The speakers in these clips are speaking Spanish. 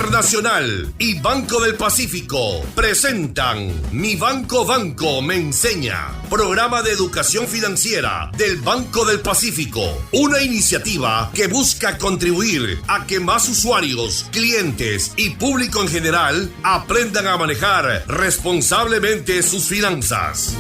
Internacional y Banco del Pacífico presentan Mi Banco me enseña, programa de educación financiera del Banco del Pacífico, una iniciativa que busca contribuir a que más usuarios, clientes y público en general aprendan a manejar responsablemente sus finanzas.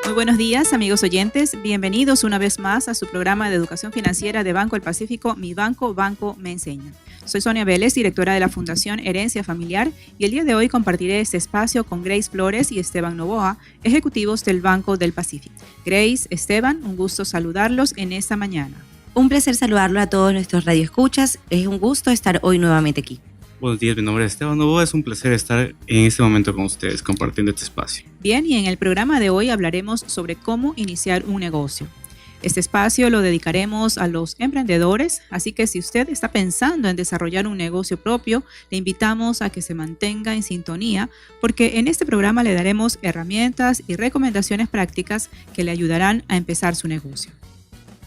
Muy buenos días, amigos oyentes. Bienvenidos una vez más a su programa de educación financiera de Banco del Pacífico, Mi Banco me enseña. Soy Sonia Vélez, directora de la Fundación Herencia Familiar, y el día de hoy compartiré este espacio con Grace Flores y Esteban Novoa, ejecutivos del Banco del Pacífico. Grace, Esteban, un gusto saludarlos en esta mañana. Un placer saludarlo a todos nuestros radioescuchas. Es un gusto estar hoy nuevamente aquí. Buenos días, mi nombre es Esteban Novoa. Es un placer estar en este momento con ustedes compartiendo este espacio. Bien, y en el programa de hoy hablaremos sobre cómo iniciar un negocio. Este espacio lo dedicaremos a los emprendedores, así que si usted está pensando en desarrollar un negocio propio, le invitamos a que se mantenga en sintonía, porque en este programa le daremos herramientas y recomendaciones prácticas que le ayudarán a empezar su negocio.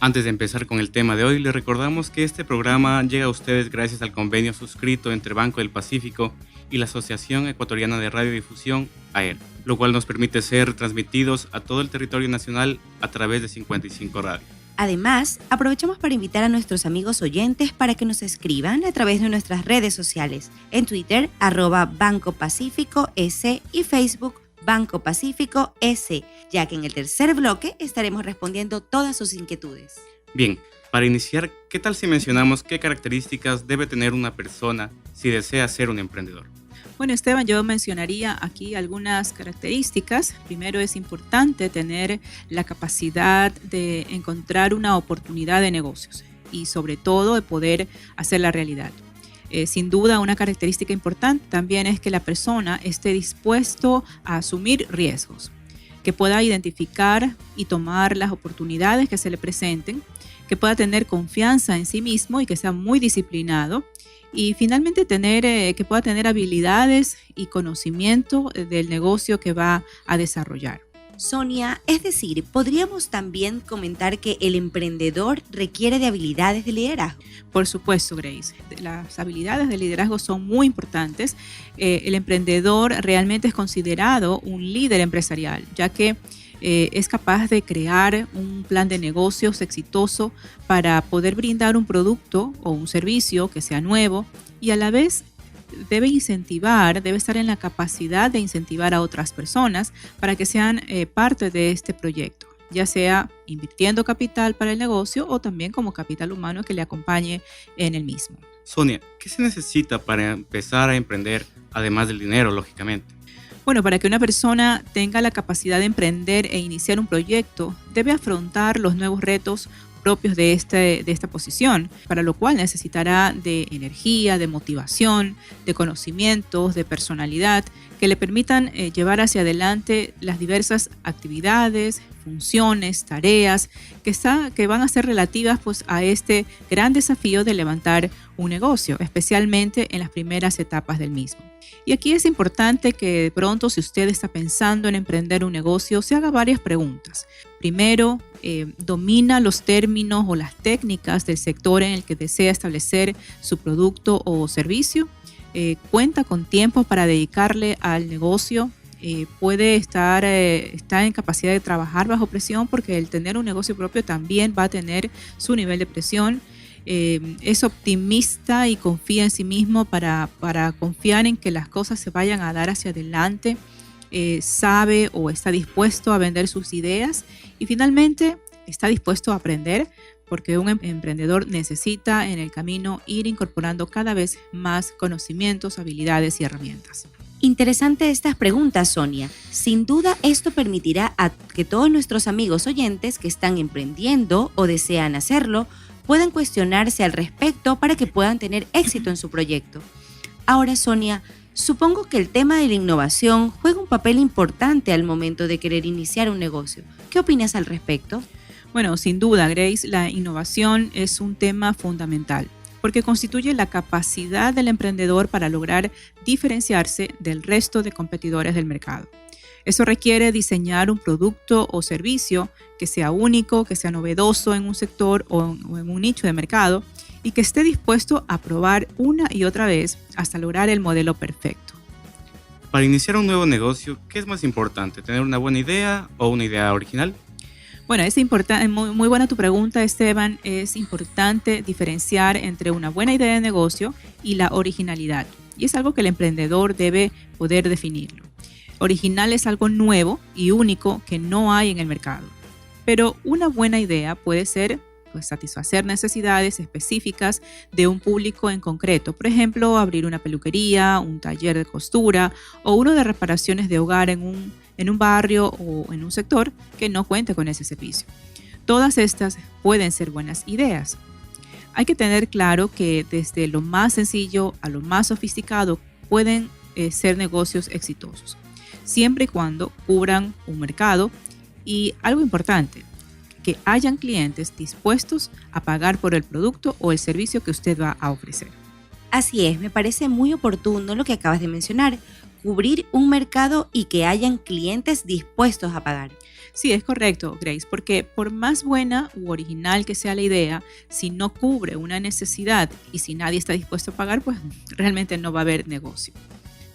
Antes de empezar con el tema de hoy, les recordamos que este programa llega a ustedes gracias al convenio suscrito entre Banco del Pacífico y la Asociación Ecuatoriana de Radiodifusión, AER, lo cual nos permite ser transmitidos a todo el territorio nacional a través de 55 radios. Además, aprovechamos para invitar a nuestros amigos oyentes para que nos escriban a través de nuestras redes sociales, en Twitter, @Banco Pacífico S y Facebook, Banco Pacífico S, ya que en el tercer bloque estaremos respondiendo todas sus inquietudes. Bien, para iniciar, ¿qué tal si mencionamos qué características debe tener una persona si desea ser un emprendedor? Bueno, Esteban, yo mencionaría aquí algunas características. Primero, es importante tener la capacidad de encontrar una oportunidad de negocios y sobre todo de poder hacerla realidad. Sin duda, una característica importante también es que la persona esté dispuesto a asumir riesgos, que pueda identificar y tomar las oportunidades que se le presenten, que pueda tener confianza en sí mismo y que sea muy disciplinado, y finalmente que pueda tener habilidades y conocimiento del negocio que va a desarrollar. Sonia, es decir, podríamos también comentar que el emprendedor requiere de habilidades de liderazgo. Por supuesto, Grace. Las habilidades de liderazgo son muy importantes. El emprendedor realmente es considerado un líder empresarial, ya que es capaz de crear un plan de negocios exitoso para poder brindar un producto o un servicio que sea nuevo y a la vez debe estar en la capacidad de incentivar a otras personas para que sean parte de este proyecto, ya sea invirtiendo capital para el negocio o también como capital humano que le acompañe en el mismo. Sonia, ¿qué se necesita para empezar a emprender, además del dinero, lógicamente? Bueno, para que una persona tenga la capacidad de emprender e iniciar un proyecto, debe afrontar los nuevos retos propios de esta posición, para lo cual necesitará de energía, de motivación, de conocimientos, de personalidad que le permitan llevar hacia adelante las diversas actividades, funciones, tareas que van a ser relativas pues, a este gran desafío de levantar un negocio, especialmente en las primeras etapas del mismo. Y aquí es importante que de pronto, si usted está pensando en emprender un negocio, se haga varias preguntas. Primero, domina los términos o las técnicas del sector en el que desea establecer su producto o servicio. Cuenta con tiempo para dedicarle al negocio. Puede estar en capacidad de trabajar bajo presión, porque el tener un negocio propio también va a tener su nivel de presión. Es optimista y confía en sí mismo para confiar en que las cosas se vayan a dar hacia adelante. Sabe o está dispuesto a vender sus ideas y finalmente está dispuesto a aprender, porque un emprendedor necesita en el camino ir incorporando cada vez más conocimientos, habilidades y herramientas. Interesante estas preguntas, Sonia. Sin duda, esto permitirá a que todos nuestros amigos oyentes que están emprendiendo o desean hacerlo puedan cuestionarse al respecto para que puedan tener éxito en su proyecto. Ahora, Sonia, supongo que el tema de la innovación juega un papel importante al momento de querer iniciar un negocio. ¿Qué opinas al respecto? Bueno, sin duda, Grace, la innovación es un tema fundamental, porque constituye la capacidad del emprendedor para lograr diferenciarse del resto de competidores del mercado. Eso requiere diseñar un producto o servicio que sea único, que sea novedoso en un sector o en un nicho de mercado y que esté dispuesto a probar una y otra vez hasta lograr el modelo perfecto. Para iniciar un nuevo negocio, ¿qué es más importante? ¿Tener una buena idea o una idea original? Bueno, es importante, muy buena tu pregunta, Esteban. Es importante diferenciar entre una buena idea de negocio y la originalidad. Y es algo que el emprendedor debe poder definirlo. Original es algo nuevo y único que no hay en el mercado. Pero una buena idea puede ser satisfacer necesidades específicas de un público en concreto. Por ejemplo, abrir una peluquería, un taller de costura o uno de reparaciones de hogar en un barrio o en un sector que no cuente con ese servicio. Todas estas pueden ser buenas ideas. Hay que tener claro que desde lo más sencillo a lo más sofisticado pueden ser negocios exitosos, siempre y cuando cubran un mercado y algo importante, que hayan clientes dispuestos a pagar por el producto o el servicio que usted va a ofrecer. Así es, me parece muy oportuno lo que acabas de mencionar, cubrir un mercado y que hayan clientes dispuestos a pagar. Sí, es correcto, Grace, porque por más buena u original que sea la idea, si no cubre una necesidad y si nadie está dispuesto a pagar, pues realmente no va a haber negocio.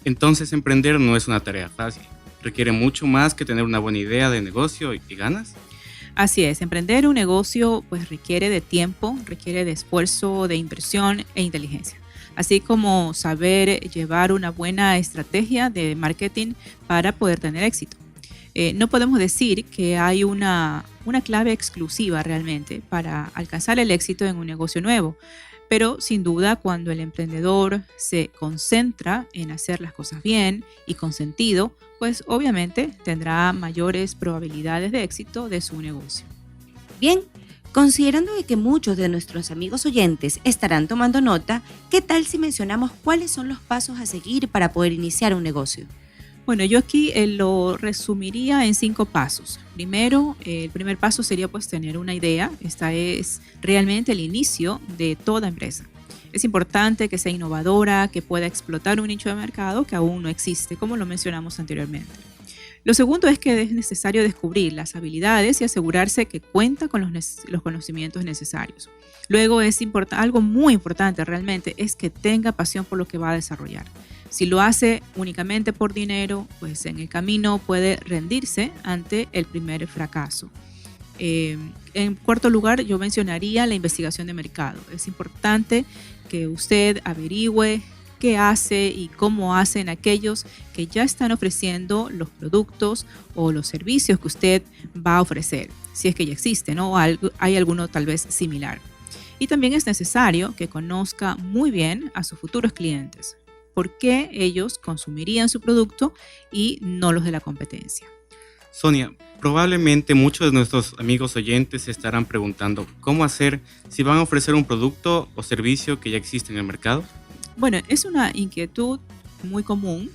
Entonces, emprender no es una tarea fácil. Requiere mucho más que tener una buena idea de negocio y ganas. Así es, emprender un negocio pues requiere de tiempo, requiere de esfuerzo, de inversión e inteligencia, así como saber llevar una buena estrategia de marketing para poder tener éxito. No podemos decir que hay una clave exclusiva realmente para alcanzar el éxito en un negocio nuevo, pero sin duda cuando el emprendedor se concentra en hacer las cosas bien y con sentido, pues obviamente tendrá mayores probabilidades de éxito de su negocio. Bien, considerando de que muchos de nuestros amigos oyentes estarán tomando nota, ¿qué tal si mencionamos cuáles son los pasos a seguir para poder iniciar un negocio? Bueno, yo aquí lo resumiría en 5 pasos. Primero, el primer paso sería pues tener una idea. Esta es realmente el inicio de toda empresa. Es importante que sea innovadora, que pueda explotar un nicho de mercado que aún no existe, como lo mencionamos anteriormente. Lo segundo es que es necesario descubrir las habilidades y asegurarse que cuenta con los conocimientos necesarios. Luego algo muy importante realmente es que tenga pasión por lo que va a desarrollar. Si lo hace únicamente por dinero, pues en el camino puede rendirse ante el primer fracaso. En cuarto lugar, yo mencionaría la investigación de mercado. Es importante que usted averigüe qué hace y cómo hacen aquellos que ya están ofreciendo los productos o los servicios que usted va a ofrecer, si es que ya existen, ¿no? O hay alguno tal vez similar. Y también es necesario que conozca muy bien a sus futuros clientes, por qué ellos consumirían su producto y no los de la competencia. Sonia, probablemente muchos de nuestros amigos oyentes se estarán preguntando cómo hacer si van a ofrecer un producto o servicio que ya existe en el mercado. Bueno, es una inquietud muy común.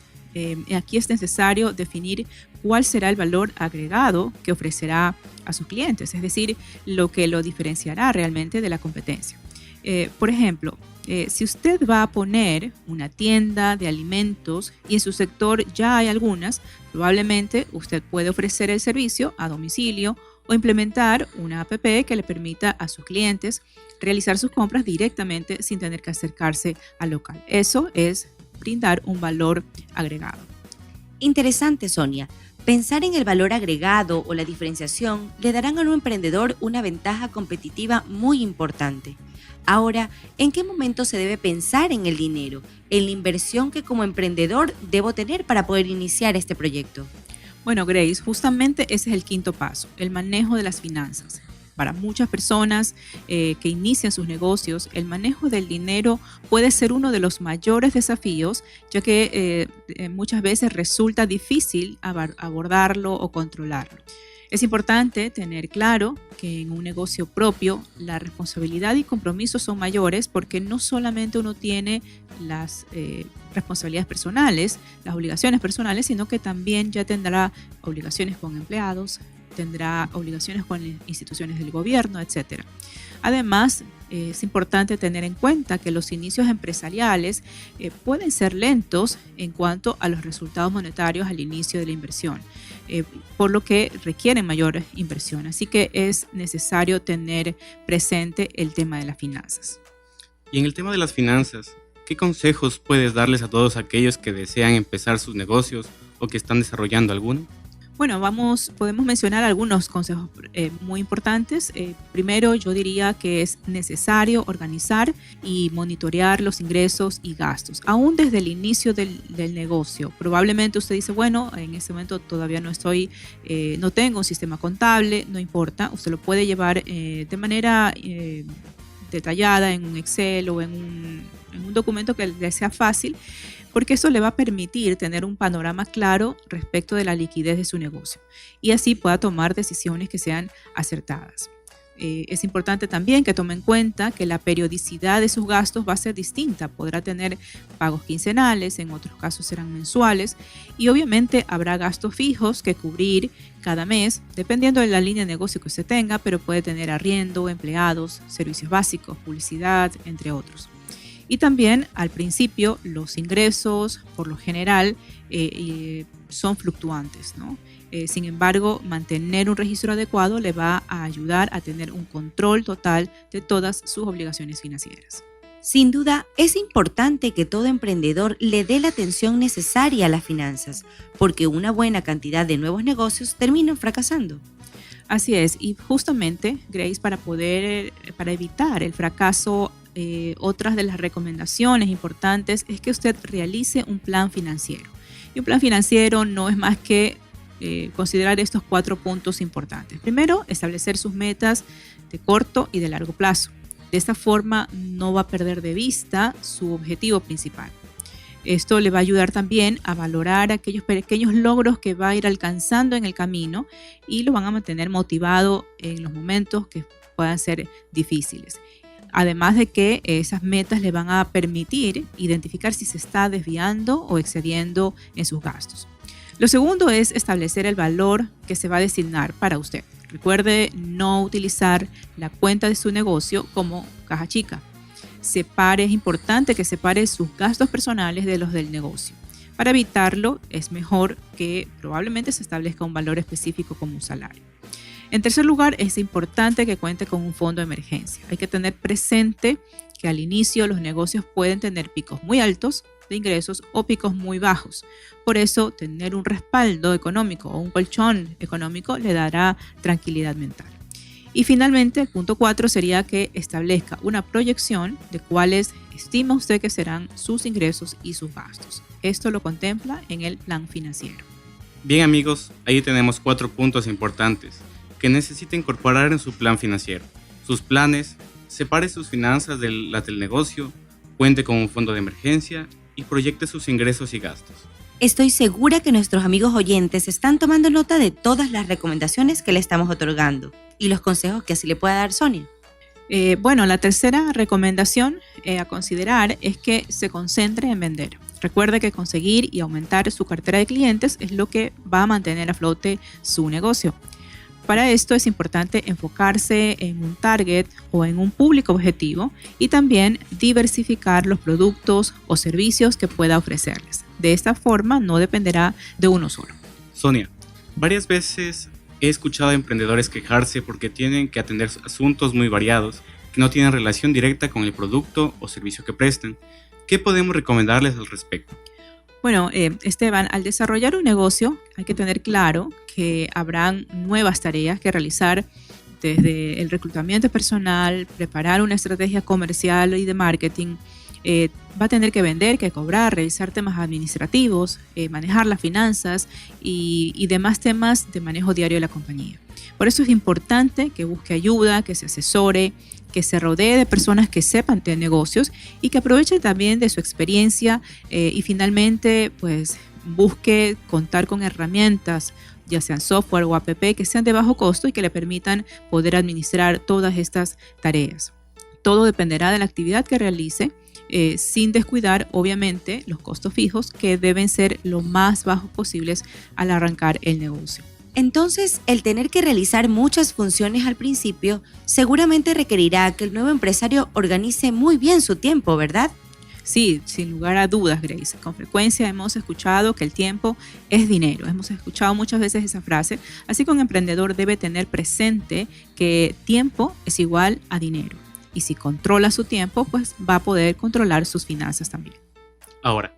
Aquí es necesario definir cuál será el valor agregado que ofrecerá a sus clientes, es decir, lo que lo diferenciará realmente de la competencia. Por ejemplo, si usted va a poner una tienda de alimentos y en su sector ya hay algunas, probablemente usted puede ofrecer el servicio a domicilio o implementar una app que le permita a sus clientes realizar sus compras directamente sin tener que acercarse al local. Eso es brindar un valor agregado. Interesante, Sonia. Pensar en el valor agregado o la diferenciación le darán a un emprendedor una ventaja competitiva muy importante. Ahora, ¿en qué momento se debe pensar en el dinero, en la inversión que como emprendedor debo tener para poder iniciar este proyecto? Bueno, Grace, justamente ese es el quinto paso, el manejo de las finanzas. Para muchas personas que inician sus negocios, el manejo del dinero puede ser uno de los mayores desafíos, ya que muchas veces resulta difícil abordarlo o controlarlo. Es importante tener claro que en un negocio propio la responsabilidad y compromiso son mayores porque no solamente uno tiene las responsabilidades personales, las obligaciones personales, sino que también ya tendrá obligaciones con empleados, tendrá obligaciones con instituciones del gobierno, etc. Además, Es importante tener en cuenta que los inicios empresariales pueden ser lentos en cuanto a los resultados monetarios al inicio de la inversión, por lo que requieren mayor inversión. Así que es necesario tener presente el tema de las finanzas. Y en el tema de las finanzas, ¿qué consejos puedes darles a todos aquellos que desean empezar sus negocios o que están desarrollando alguno? Bueno, podemos mencionar algunos consejos muy importantes. Primero, yo diría que es necesario organizar y monitorear los ingresos y gastos, aún desde el inicio del negocio. Probablemente usted dice, bueno, en este momento todavía no tengo un sistema contable, no importa, usted lo puede llevar de manera detallada en un Excel o en un documento que le sea fácil, porque eso le va a permitir tener un panorama claro respecto de la liquidez de su negocio y así pueda tomar decisiones que sean acertadas. Es importante también que tome en cuenta que la periodicidad de sus gastos va a ser distinta. Podrá tener pagos quincenales, en otros casos serán mensuales y obviamente habrá gastos fijos que cubrir cada mes, dependiendo de la línea de negocio que usted tenga, pero puede tener arriendo, empleados, servicios básicos, publicidad, entre otros. Y también al principio los ingresos por lo general son fluctuantes, ¿no? Sin embargo, mantener un registro adecuado le va a ayudar a tener un control total de todas sus obligaciones financieras. Sin duda, es importante que todo emprendedor le dé la atención necesaria a las finanzas, porque una buena cantidad de nuevos negocios terminan fracasando. Así es, y justamente, Grace, para evitar el fracaso, otras de las recomendaciones importantes es que usted realice un plan financiero. Y un plan financiero no es más que considerar estos 4 puntos importantes. Primero, establecer sus metas de corto y de largo plazo. De esta forma no va a perder de vista su objetivo principal. Esto le va a ayudar también a valorar aquellos pequeños logros que va a ir alcanzando en el camino y lo van a mantener motivado en los momentos que puedan ser difíciles. Además de que esas metas le van a permitir identificar si se está desviando o excediendo en sus gastos. Lo segundo es establecer el valor que se va a designar para usted. Recuerde no utilizar la cuenta de su negocio como caja chica. Es importante que separe sus gastos personales de los del negocio. Para evitarlo, es mejor que probablemente se establezca un valor específico como un salario. En tercer lugar, es importante que cuente con un fondo de emergencia. Hay que tener presente que al inicio los negocios pueden tener picos muy altos de ingresos o picos muy bajos. Por eso, tener un respaldo económico o un colchón económico le dará tranquilidad mental. Y finalmente, el punto 4 sería que establezca una proyección de cuáles estima usted que serán sus ingresos y sus gastos. Esto lo contempla en el plan financiero. Bien amigos, ahí tenemos 4 puntos importantes que necesita incorporar en su plan financiero. Sus planes, separe sus finanzas de las del negocio, cuente con un fondo de emergencia y proyecte sus ingresos y gastos. Estoy segura que nuestros amigos oyentes están tomando nota de todas las recomendaciones que le estamos otorgando y los consejos que así le pueda dar Sonia. La tercera recomendación a considerar es que se concentre en vender. Recuerde que conseguir y aumentar su cartera de clientes es lo que va a mantener a flote su negocio. Para esto es importante enfocarse en un target o en un público objetivo y también diversificar los productos o servicios que pueda ofrecerles. De esta forma no dependerá de uno solo. Sonia, varias veces he escuchado a emprendedores quejarse porque tienen que atender asuntos muy variados que no tienen relación directa con el producto o servicio que prestan. ¿Qué podemos recomendarles al respecto? Bueno, Esteban, al desarrollar un negocio hay que tener claro que habrán nuevas tareas que realizar desde el reclutamiento personal, preparar una estrategia comercial y de marketing. Va a tener que vender, que cobrar, revisar temas administrativos, manejar las finanzas y demás temas de manejo diario de la compañía. Por eso es importante que busque ayuda, que se asesore, que se rodee de personas que sepan de negocios y que aprovechen también de su experiencia y finalmente pues busque contar con herramientas, ya sean software o app, que sean de bajo costo y que le permitan poder administrar todas estas tareas. Todo dependerá de la actividad que realice, sin descuidar obviamente los costos fijos que deben ser lo más bajos posibles al arrancar el negocio. Entonces, el tener que realizar muchas funciones al principio seguramente requerirá que el nuevo empresario organice muy bien su tiempo, ¿verdad? Sí, sin lugar a dudas, Grace. Con frecuencia hemos escuchado que el tiempo es dinero. Hemos escuchado muchas veces esa frase. Así que un emprendedor debe tener presente que tiempo es igual a dinero. Y si controla su tiempo, pues va a poder controlar sus finanzas también. Ahora,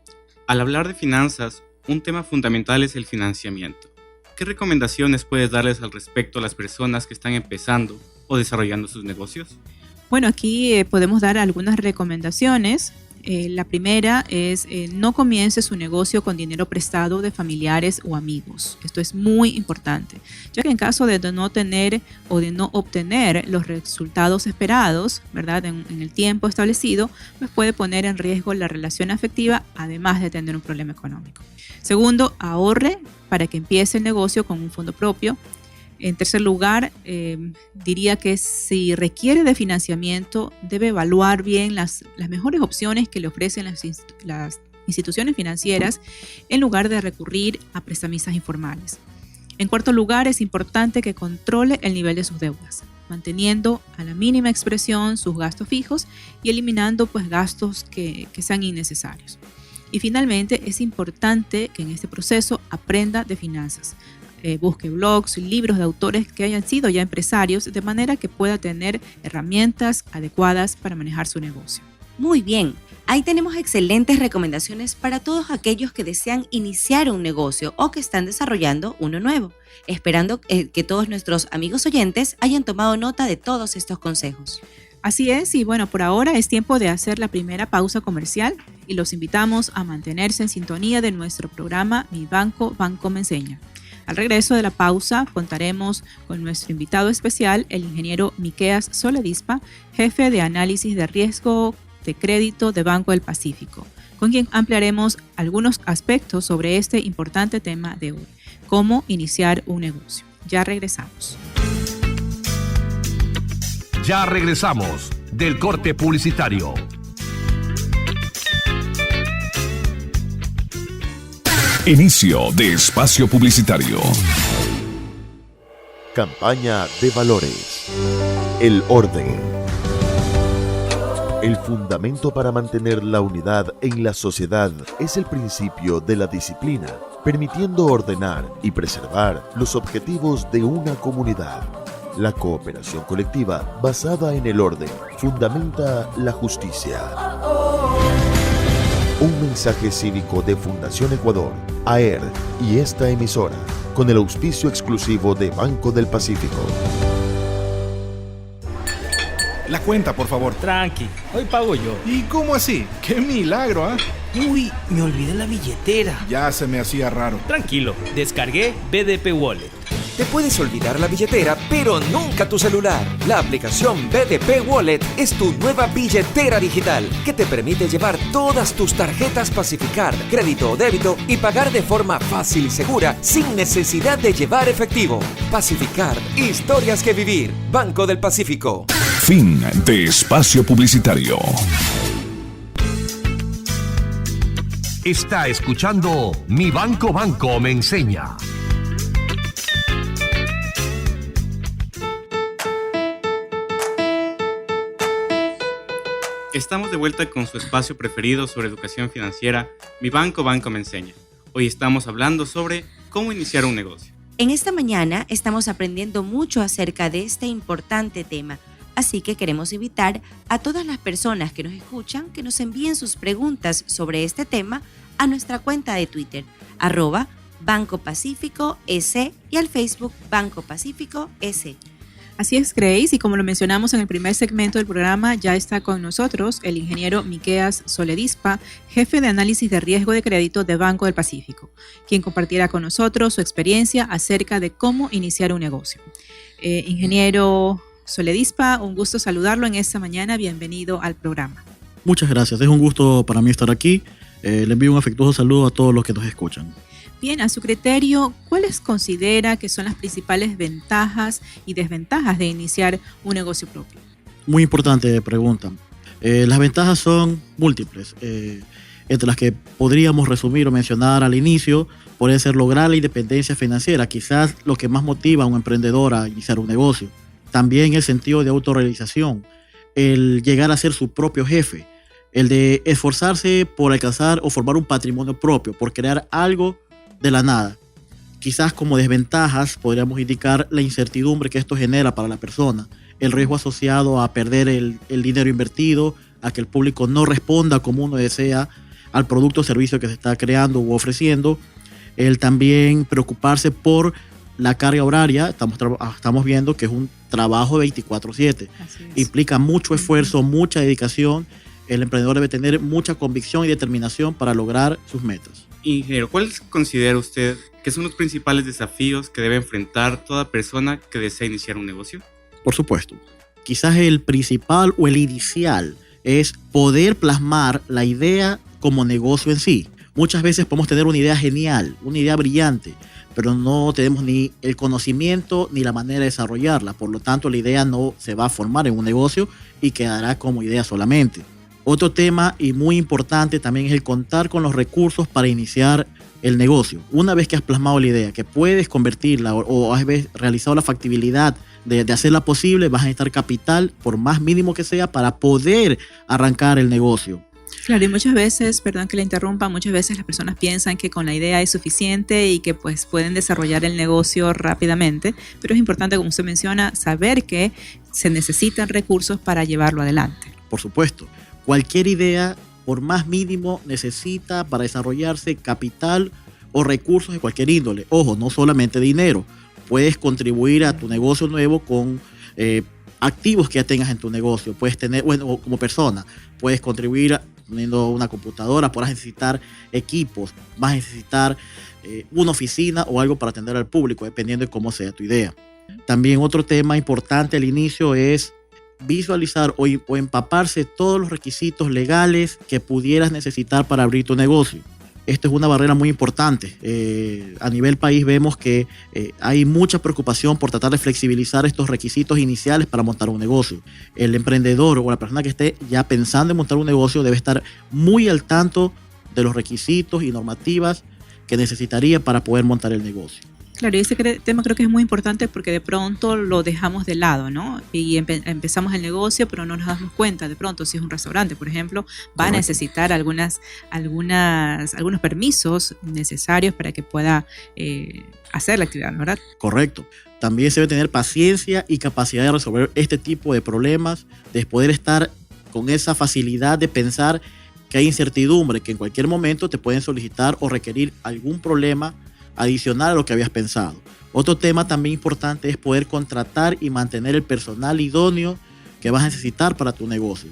al hablar de finanzas, un tema fundamental es el financiamiento. ¿Qué recomendaciones puedes darles al respecto a las personas que están empezando o desarrollando sus negocios? Bueno, aquí podemos dar algunas recomendaciones. La primera es no comience su negocio con dinero prestado de familiares o amigos. Esto es muy importante, ya que en caso de no tener o de no obtener los resultados esperados, ¿verdad? En el tiempo establecido, pues puede poner en riesgo la relación afectiva, además de tener un problema económico. Segundo, ahorre para que empiece el negocio con un fondo propio. En tercer lugar, diría que si requiere de financiamiento, debe evaluar bien las mejores opciones que le ofrecen las instituciones financieras en lugar de recurrir a prestamistas informales. En cuarto lugar, es importante que controle el nivel de sus deudas, manteniendo a la mínima expresión sus gastos fijos y eliminando pues, gastos que sean innecesarios. Y finalmente, es importante que en este proceso aprenda de finanzas. Busque blogs, libros de autores que hayan sido ya empresarios, de manera que pueda tener herramientas adecuadas para manejar su negocio. Muy bien, ahí tenemos excelentes recomendaciones para todos aquellos que desean iniciar un negocio o que están desarrollando uno nuevo, esperando que todos nuestros amigos oyentes hayan tomado nota de todos estos consejos. Así es, y bueno, por ahora es tiempo de hacer la primera pausa comercial y los invitamos a mantenerse en sintonía de nuestro programa Mi Banco me Enseña. Al regreso de la pausa contaremos con nuestro invitado especial, el ingeniero Miqueas Soledispa, jefe de análisis de riesgo de crédito de Banco del Pacífico, con quien ampliaremos algunos aspectos sobre este importante tema de hoy, cómo iniciar un negocio. Ya regresamos. Ya regresamos del corte publicitario. Inicio de espacio publicitario. Campaña de valores. El orden. El fundamento para mantener la unidad en la sociedad es el principio de la disciplina, permitiendo ordenar y preservar los objetivos de una comunidad. La cooperación colectiva basada en el orden fundamenta la justicia. Un mensaje cívico de Fundación Ecuador, AER y esta emisora, con el auspicio exclusivo de Banco del Pacífico. La cuenta, por favor. Tranqui, hoy pago yo. ¿Y cómo así? ¡Qué milagro, ah! Uy, me olvidé la billetera. Ya se me hacía raro. Tranquilo, descargué BDP Wallet. Te puedes olvidar la billetera, pero nunca tu celular. La aplicación BDP Wallet es tu nueva billetera digital que te permite llevar todas tus tarjetas Pacificard, crédito o débito y pagar de forma fácil y segura sin necesidad de llevar efectivo. Pacificard, historias que vivir. Banco del Pacífico. Fin de espacio publicitario. Está escuchando Mi Banco me Enseña. Estamos de vuelta con su espacio preferido sobre educación financiera, Mi Banco me Enseña. Hoy estamos hablando sobre cómo iniciar un negocio. En esta mañana estamos aprendiendo mucho acerca de este importante tema, así que queremos invitar a todas las personas que nos escuchan que nos envíen sus preguntas sobre este tema a nuestra cuenta de Twitter, @Banco Pacífico S y al Facebook Banco Pacífico S. Así es, Grace, y como lo mencionamos en el primer segmento del programa, ya está con nosotros el ingeniero Miqueas Soledispa, jefe de análisis de riesgo de crédito de Banco del Pacífico, quien compartirá con nosotros su experiencia acerca de cómo iniciar un negocio. Ingeniero Soledispa, un gusto saludarlo en esta mañana. Bienvenido al programa. Muchas gracias, es un gusto para mí estar aquí. Le envío un afectuoso saludo a todos los que nos escuchan. Bien, a su criterio, ¿cuáles considera que son las principales ventajas y desventajas de iniciar un negocio propio? Muy importante pregunta. Las ventajas son múltiples. entre las que podríamos resumir o mencionar al inicio, puede ser lograr la independencia financiera, quizás lo que más motiva a un emprendedor a iniciar un negocio. También el sentido de autorrealización, el llegar a ser su propio jefe, el de esforzarse por alcanzar o formar un patrimonio propio, por crear algo de la nada. Quizás como desventajas podríamos indicar la incertidumbre que esto genera para la persona, el riesgo asociado a perder el dinero invertido, a que el público no responda como uno desea al producto o servicio que se está creando u ofreciendo, el también preocuparse por la carga horaria. Estamos viendo que es un trabajo 24/7, implica mucho esfuerzo, mucha dedicación. El emprendedor debe tener mucha convicción y determinación para lograr sus metas. Ingeniero, ¿cuáles considera usted que son los principales desafíos que debe enfrentar toda persona que desea iniciar un negocio? Por supuesto. Quizás el principal o el inicial es poder plasmar la idea como negocio en sí. Muchas veces podemos tener una idea genial, una idea brillante, pero no tenemos ni el conocimiento ni la manera de desarrollarla. Por lo tanto, la idea no se va a formar en un negocio y quedará como idea solamente. Otro tema y muy importante también es el contar con los recursos para iniciar el negocio. Una vez que has plasmado la idea, que puedes convertirla o has realizado la factibilidad de hacerla posible, vas a necesitar capital, por más mínimo que sea, para poder arrancar el negocio. Claro, y muchas veces, perdón que le interrumpa, muchas veces las personas piensan que con la idea es suficiente y que pues pueden desarrollar el negocio rápidamente, pero es importante, como usted menciona, saber que se necesitan recursos para llevarlo adelante. Por supuesto. Cualquier idea, por más mínimo, necesita para desarrollarse capital o recursos de cualquier índole. Ojo, no solamente dinero. Puedes contribuir a tu negocio nuevo con activos que ya tengas en tu negocio. Puedes tener, bueno, como persona, puedes contribuir poniendo una computadora, podrás necesitar equipos, vas a necesitar una oficina o algo para atender al público, dependiendo de cómo sea tu idea. También otro tema importante al inicio es visualizar o empaparse todos los requisitos legales que pudieras necesitar para abrir tu negocio. Esto es una barrera muy importante. A nivel país vemos que hay mucha preocupación por tratar de flexibilizar estos requisitos iniciales para montar un negocio. El emprendedor o la persona que esté ya pensando en montar un negocio debe estar muy al tanto de los requisitos y normativas que necesitaría para poder montar el negocio. Claro, y ese tema creo que es muy importante porque de pronto lo dejamos de lado, ¿no? Y empezamos el negocio, pero no nos damos cuenta. De pronto, si es un restaurante, por ejemplo, va a necesitar algunos permisos necesarios para que pueda hacer la actividad, ¿verdad? Correcto. También se debe tener paciencia y capacidad de resolver este tipo de problemas, de poder estar con esa facilidad de pensar que hay incertidumbre, que en cualquier momento te pueden solicitar o requerir algún problema adicional a lo que habías pensado. Otro tema también importante es poder contratar y mantener el personal idóneo que vas a necesitar para tu negocio.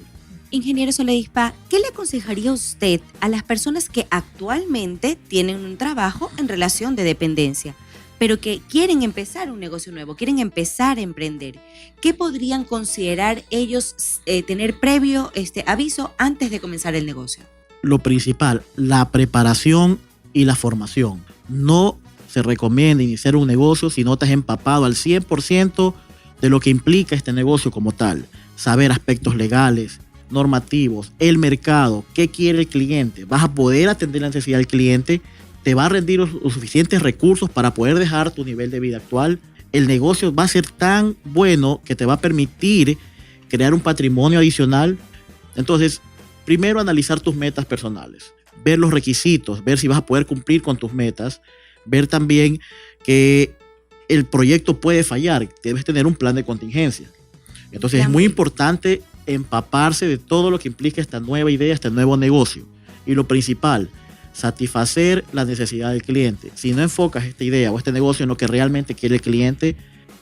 Ingeniero Soledispa, ¿qué le aconsejaría usted a las personas que actualmente tienen un trabajo en relación de dependencia, pero que quieren empezar un negocio nuevo, quieren empezar a emprender? ¿Qué podrían considerar ellos tener previo aviso antes de comenzar el negocio? Lo principal, la preparación y la formación. No se recomienda iniciar un negocio si no te has empapado al 100% de lo que implica este negocio como tal. Saber aspectos legales, normativos, el mercado, qué quiere el cliente. Vas a poder atender la necesidad del cliente, te va a rendir los suficientes recursos para poder dejar tu nivel de vida actual. El negocio va a ser tan bueno que te va a permitir crear un patrimonio adicional. Entonces, primero analizar tus metas personales, ver los requisitos, ver si vas a poder cumplir con tus metas, ver también que el proyecto puede fallar, debes tener un plan de contingencia. Entonces es muy importante empaparse de todo lo que implica esta nueva idea, este nuevo negocio. Y lo principal, satisfacer la necesidad del cliente. Si no enfocas esta idea o este negocio en lo que realmente quiere el cliente,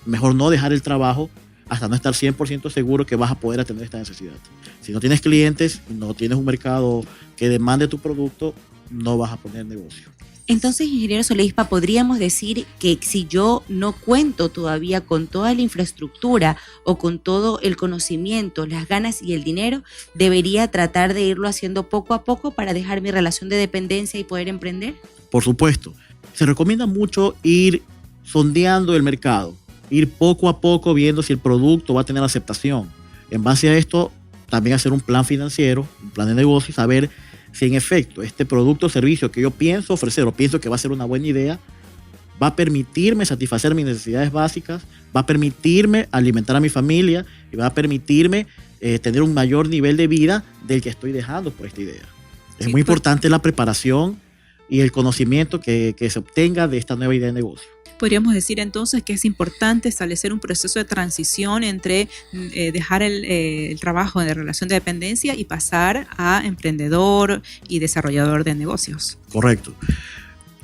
mejor no dejar el trabajo hasta no estar 100% seguro que vas a poder atender esta necesidad. Si no tienes clientes, no tienes un mercado que demande tu producto, no vas a poner negocio. Entonces, ingeniero Soledispa, podríamos decir que si yo no cuento todavía con toda la infraestructura o con todo el conocimiento, las ganas y el dinero, debería tratar de irlo haciendo poco a poco para dejar mi relación de dependencia y poder emprender. Por supuesto. Se recomienda mucho ir sondeando el mercado, ir poco a poco viendo si el producto va a tener aceptación. En base a esto, también hacer un plan financiero, un plan de negocio y saber si en efecto este producto o servicio que yo pienso ofrecer o pienso que va a ser una buena idea, va a permitirme satisfacer mis necesidades básicas, va a permitirme alimentar a mi familia y va a permitirme tener un mayor nivel de vida del que estoy dejando por esta idea. Es muy importante la preparación y el conocimiento que se obtenga de esta nueva idea de negocio. Podríamos decir entonces que es importante establecer un proceso de transición entre dejar el trabajo de relación de dependencia y pasar a emprendedor y desarrollador de negocios. Correcto.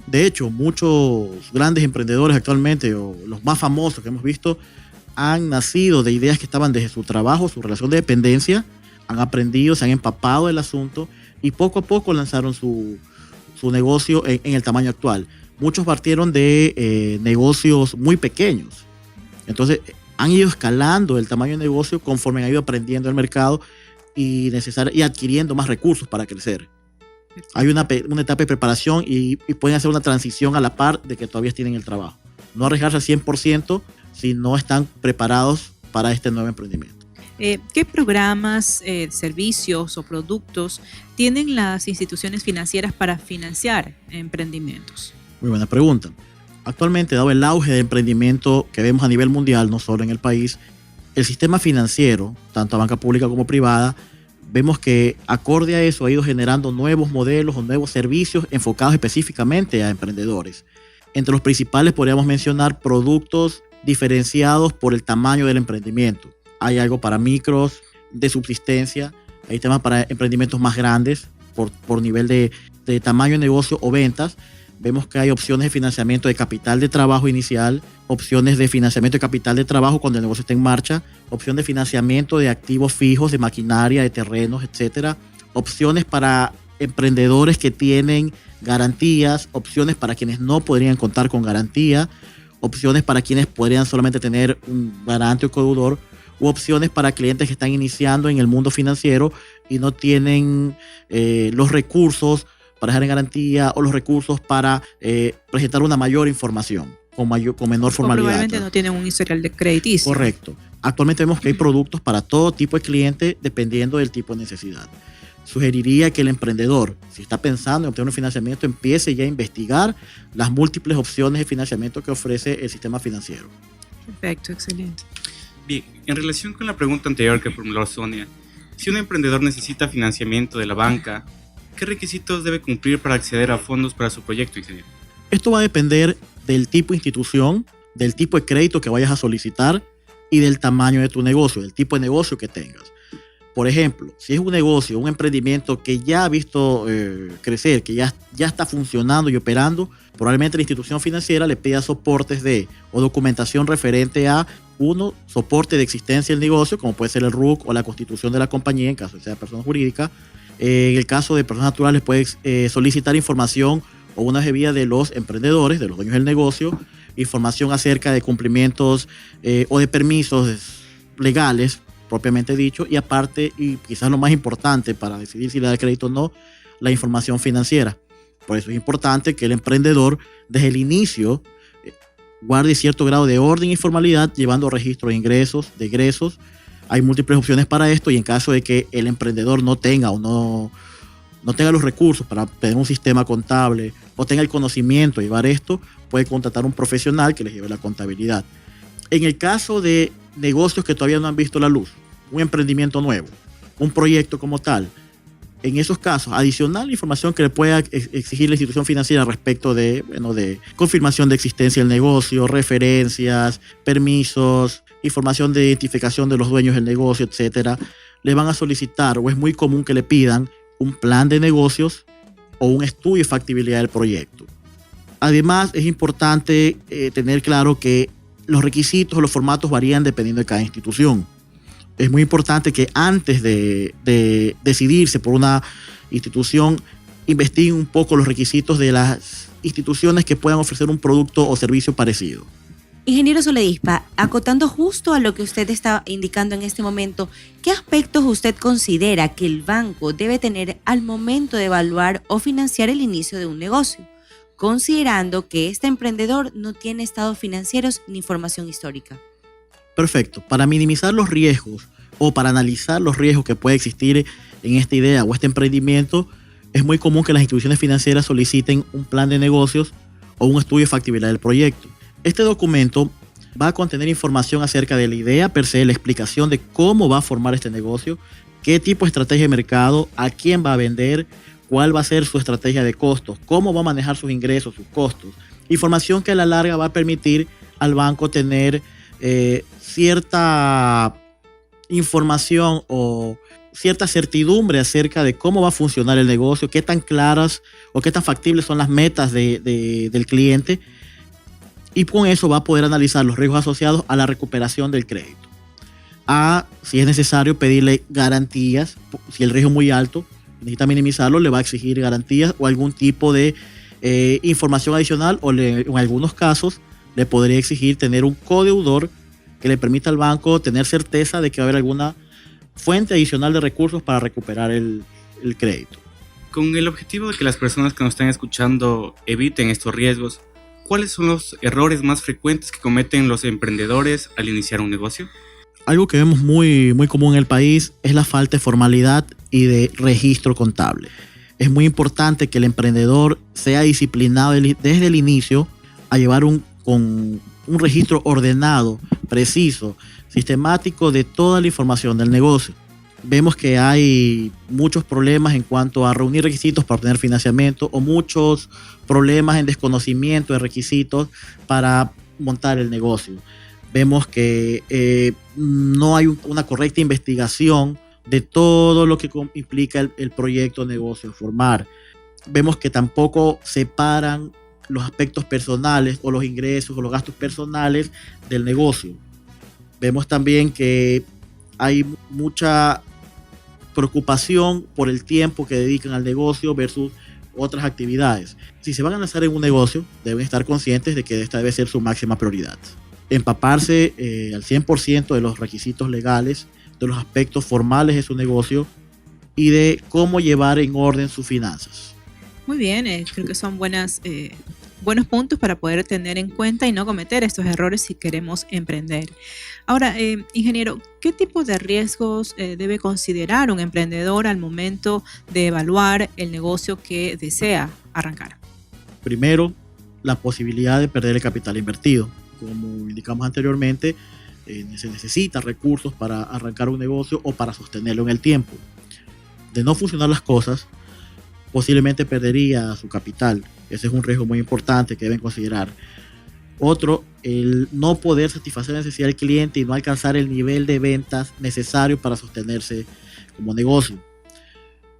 De hecho, muchos grandes emprendedores actualmente, o los más famosos que hemos visto, han nacido de ideas que estaban desde su trabajo, su relación de dependencia, han aprendido, se han empapado del asunto y poco a poco lanzaron su negocio en el tamaño actual. Muchos partieron de negocios muy pequeños. Entonces, han ido escalando el tamaño de negocio conforme han ido aprendiendo el mercado y adquiriendo más recursos para crecer. Hay una etapa de preparación y pueden hacer una transición a la par de que todavía tienen el trabajo. No arriesgarse al 100% si no están preparados para este nuevo emprendimiento. ¿Qué programas, servicios o productos tienen las instituciones financieras para financiar emprendimientos? Muy buena pregunta. Actualmente, dado el auge de emprendimiento que vemos a nivel mundial, no solo en el país, el sistema financiero, tanto a banca pública como privada, vemos que acorde a eso ha ido generando nuevos modelos o nuevos servicios enfocados específicamente a emprendedores. Entre los principales podríamos mencionar productos diferenciados por el tamaño del emprendimiento. Hay algo para micros, de subsistencia, hay temas para emprendimientos más grandes por nivel de tamaño de negocio o ventas. Vemos que hay opciones de financiamiento de capital de trabajo inicial, opciones de financiamiento de capital de trabajo cuando el negocio está en marcha, opción de financiamiento de activos fijos, de maquinaria, de terrenos, etcétera, opciones para emprendedores que tienen garantías, opciones para quienes no podrían contar con garantía, opciones para quienes podrían solamente tener un garante o codeudor, u opciones para clientes que están iniciando en el mundo financiero y no tienen los recursos para dejar en garantía o los recursos para presentar una mayor información con menor formalidad. Probablemente no tienen un historial de crediticio. Correcto. Actualmente vemos que hay productos para todo tipo de cliente dependiendo del tipo de necesidad. Sugeriría que el emprendedor, si está pensando en obtener un financiamiento, empiece ya a investigar las múltiples opciones de financiamiento que ofrece el sistema financiero. Perfecto, excelente. Bien, en relación con la pregunta anterior que formuló Sonia, si un emprendedor necesita financiamiento de la banca, ¿qué requisitos debe cumplir para acceder a fondos para su proyecto, ingeniero? Esto va a depender del tipo de institución, del tipo de crédito que vayas a solicitar y del tamaño de tu negocio, del tipo de negocio que tengas. Por ejemplo, si es un negocio, un emprendimiento que ya ha visto crecer, que ya está funcionando y operando, probablemente la institución financiera le pida soportes o documentación referente a soporte de existencia del negocio, como puede ser el RUC o la constitución de la compañía en caso de sea persona jurídica. En el caso de personas naturales puedes solicitar información o una vía de los emprendedores, de los dueños del negocio, información acerca de cumplimientos o de permisos legales, propiamente dicho, y aparte, y quizás lo más importante para decidir si le da crédito o no, la información financiera. Por eso es importante que el emprendedor desde el inicio guarde cierto grado de orden y formalidad, llevando registro de ingresos, de egresos. Hay múltiples opciones para esto y en caso de que el emprendedor no tenga o no tenga los recursos para tener un sistema contable o tenga el conocimiento de llevar esto, puede contratar un profesional que les lleve la contabilidad. En el caso de negocios que todavía no han visto la luz, un emprendimiento nuevo, un proyecto como tal, en esos casos, adicional información que le pueda exigir la institución financiera respecto de confirmación de existencia del negocio, referencias, permisos, información de identificación de los dueños del negocio, etcétera, le van a solicitar, o es muy común que le pidan, un plan de negocios o un estudio de factibilidad del proyecto. Además, es importante tener claro que los requisitos o los formatos varían dependiendo de cada institución. Es muy importante que antes de decidirse por una institución, investiguen un poco los requisitos de las instituciones que puedan ofrecer un producto o servicio parecido. Ingeniero Soledispa, acotando justo a lo que usted está indicando en este momento, ¿qué aspectos usted considera que el banco debe tener al momento de evaluar o financiar el inicio de un negocio, considerando que este emprendedor no tiene estados financieros ni información histórica? Perfecto. Para minimizar los riesgos o para analizar los riesgos que puede existir en esta idea o este emprendimiento, es muy común que las instituciones financieras soliciten un plan de negocios o un estudio de factibilidad del proyecto. Este documento va a contener información acerca de la idea per se, la explicación de cómo va a formar este negocio, qué tipo de estrategia de mercado, a quién va a vender, cuál va a ser su estrategia de costos, cómo va a manejar sus ingresos, sus costos. Información que a la larga va a permitir al banco tener cierta información o cierta certidumbre acerca de cómo va a funcionar el negocio, qué tan claras o qué tan factibles son las metas del cliente, y con eso va a poder analizar los riesgos asociados a la recuperación del crédito. Si es necesario, pedirle garantías. Si el riesgo es muy alto, necesita minimizarlo, le va a exigir garantías o algún tipo de información adicional, o en algunos casos le podría exigir tener un codeudor que le permita al banco tener certeza de que va a haber alguna fuente adicional de recursos para recuperar el crédito. Con el objetivo de que las personas que nos están escuchando eviten estos riesgos, ¿cuáles son los errores más frecuentes que cometen los emprendedores al iniciar un negocio? Algo que vemos muy, muy común en el país es la falta de formalidad y de registro contable. Es muy importante que el emprendedor sea disciplinado desde el inicio a llevar con un registro ordenado, preciso, sistemático de toda la información del negocio. Vemos que hay muchos problemas en cuanto a reunir requisitos para obtener financiamiento, o muchos problemas en desconocimiento de requisitos para montar el negocio. Vemos que no hay una correcta investigación de todo lo que implica el proyecto de negocio formar. Vemos que tampoco separan los aspectos personales o los ingresos o los gastos personales del negocio. Vemos también que hay mucha preocupación por el tiempo que dedican al negocio versus otras actividades. Si se van a lanzar en un negocio, deben estar conscientes de que esta debe ser su máxima prioridad. Empaparse al 100% de los requisitos legales, de los aspectos formales de su negocio y de cómo llevar en orden sus finanzas. Muy bien, creo que son buenos puntos para poder tener en cuenta y no cometer estos errores si queremos emprender. Ahora, ingeniero, ¿qué tipo de riesgos debe considerar un emprendedor al momento de evaluar el negocio que desea arrancar? Primero, la posibilidad de perder el capital invertido. Como indicamos anteriormente, se necesitan recursos para arrancar un negocio o para sostenerlo en el tiempo. De no funcionar las cosas, posiblemente perdería su capital. Ese es un riesgo muy importante que deben considerar. Otro, el no poder satisfacer la necesidad del cliente y no alcanzar el nivel de ventas necesario para sostenerse como negocio.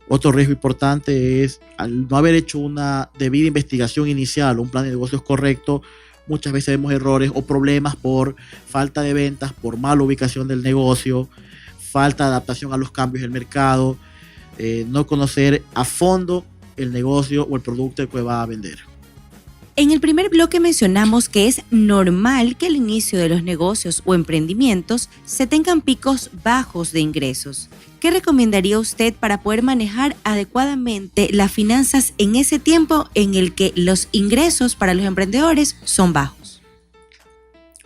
Otro riesgo importante es, al no haber hecho una debida investigación inicial o un plan de negocios correcto, muchas veces vemos errores o problemas por falta de ventas, por mala ubicación del negocio, falta de adaptación a los cambios del mercado, no conocer a fondo el negocio o el producto que va a vender. En el primer bloque mencionamos que es normal que al inicio de los negocios o emprendimientos se tengan picos bajos de ingresos. ¿Qué recomendaría usted para poder manejar adecuadamente las finanzas en ese tiempo en el que los ingresos para los emprendedores son bajos?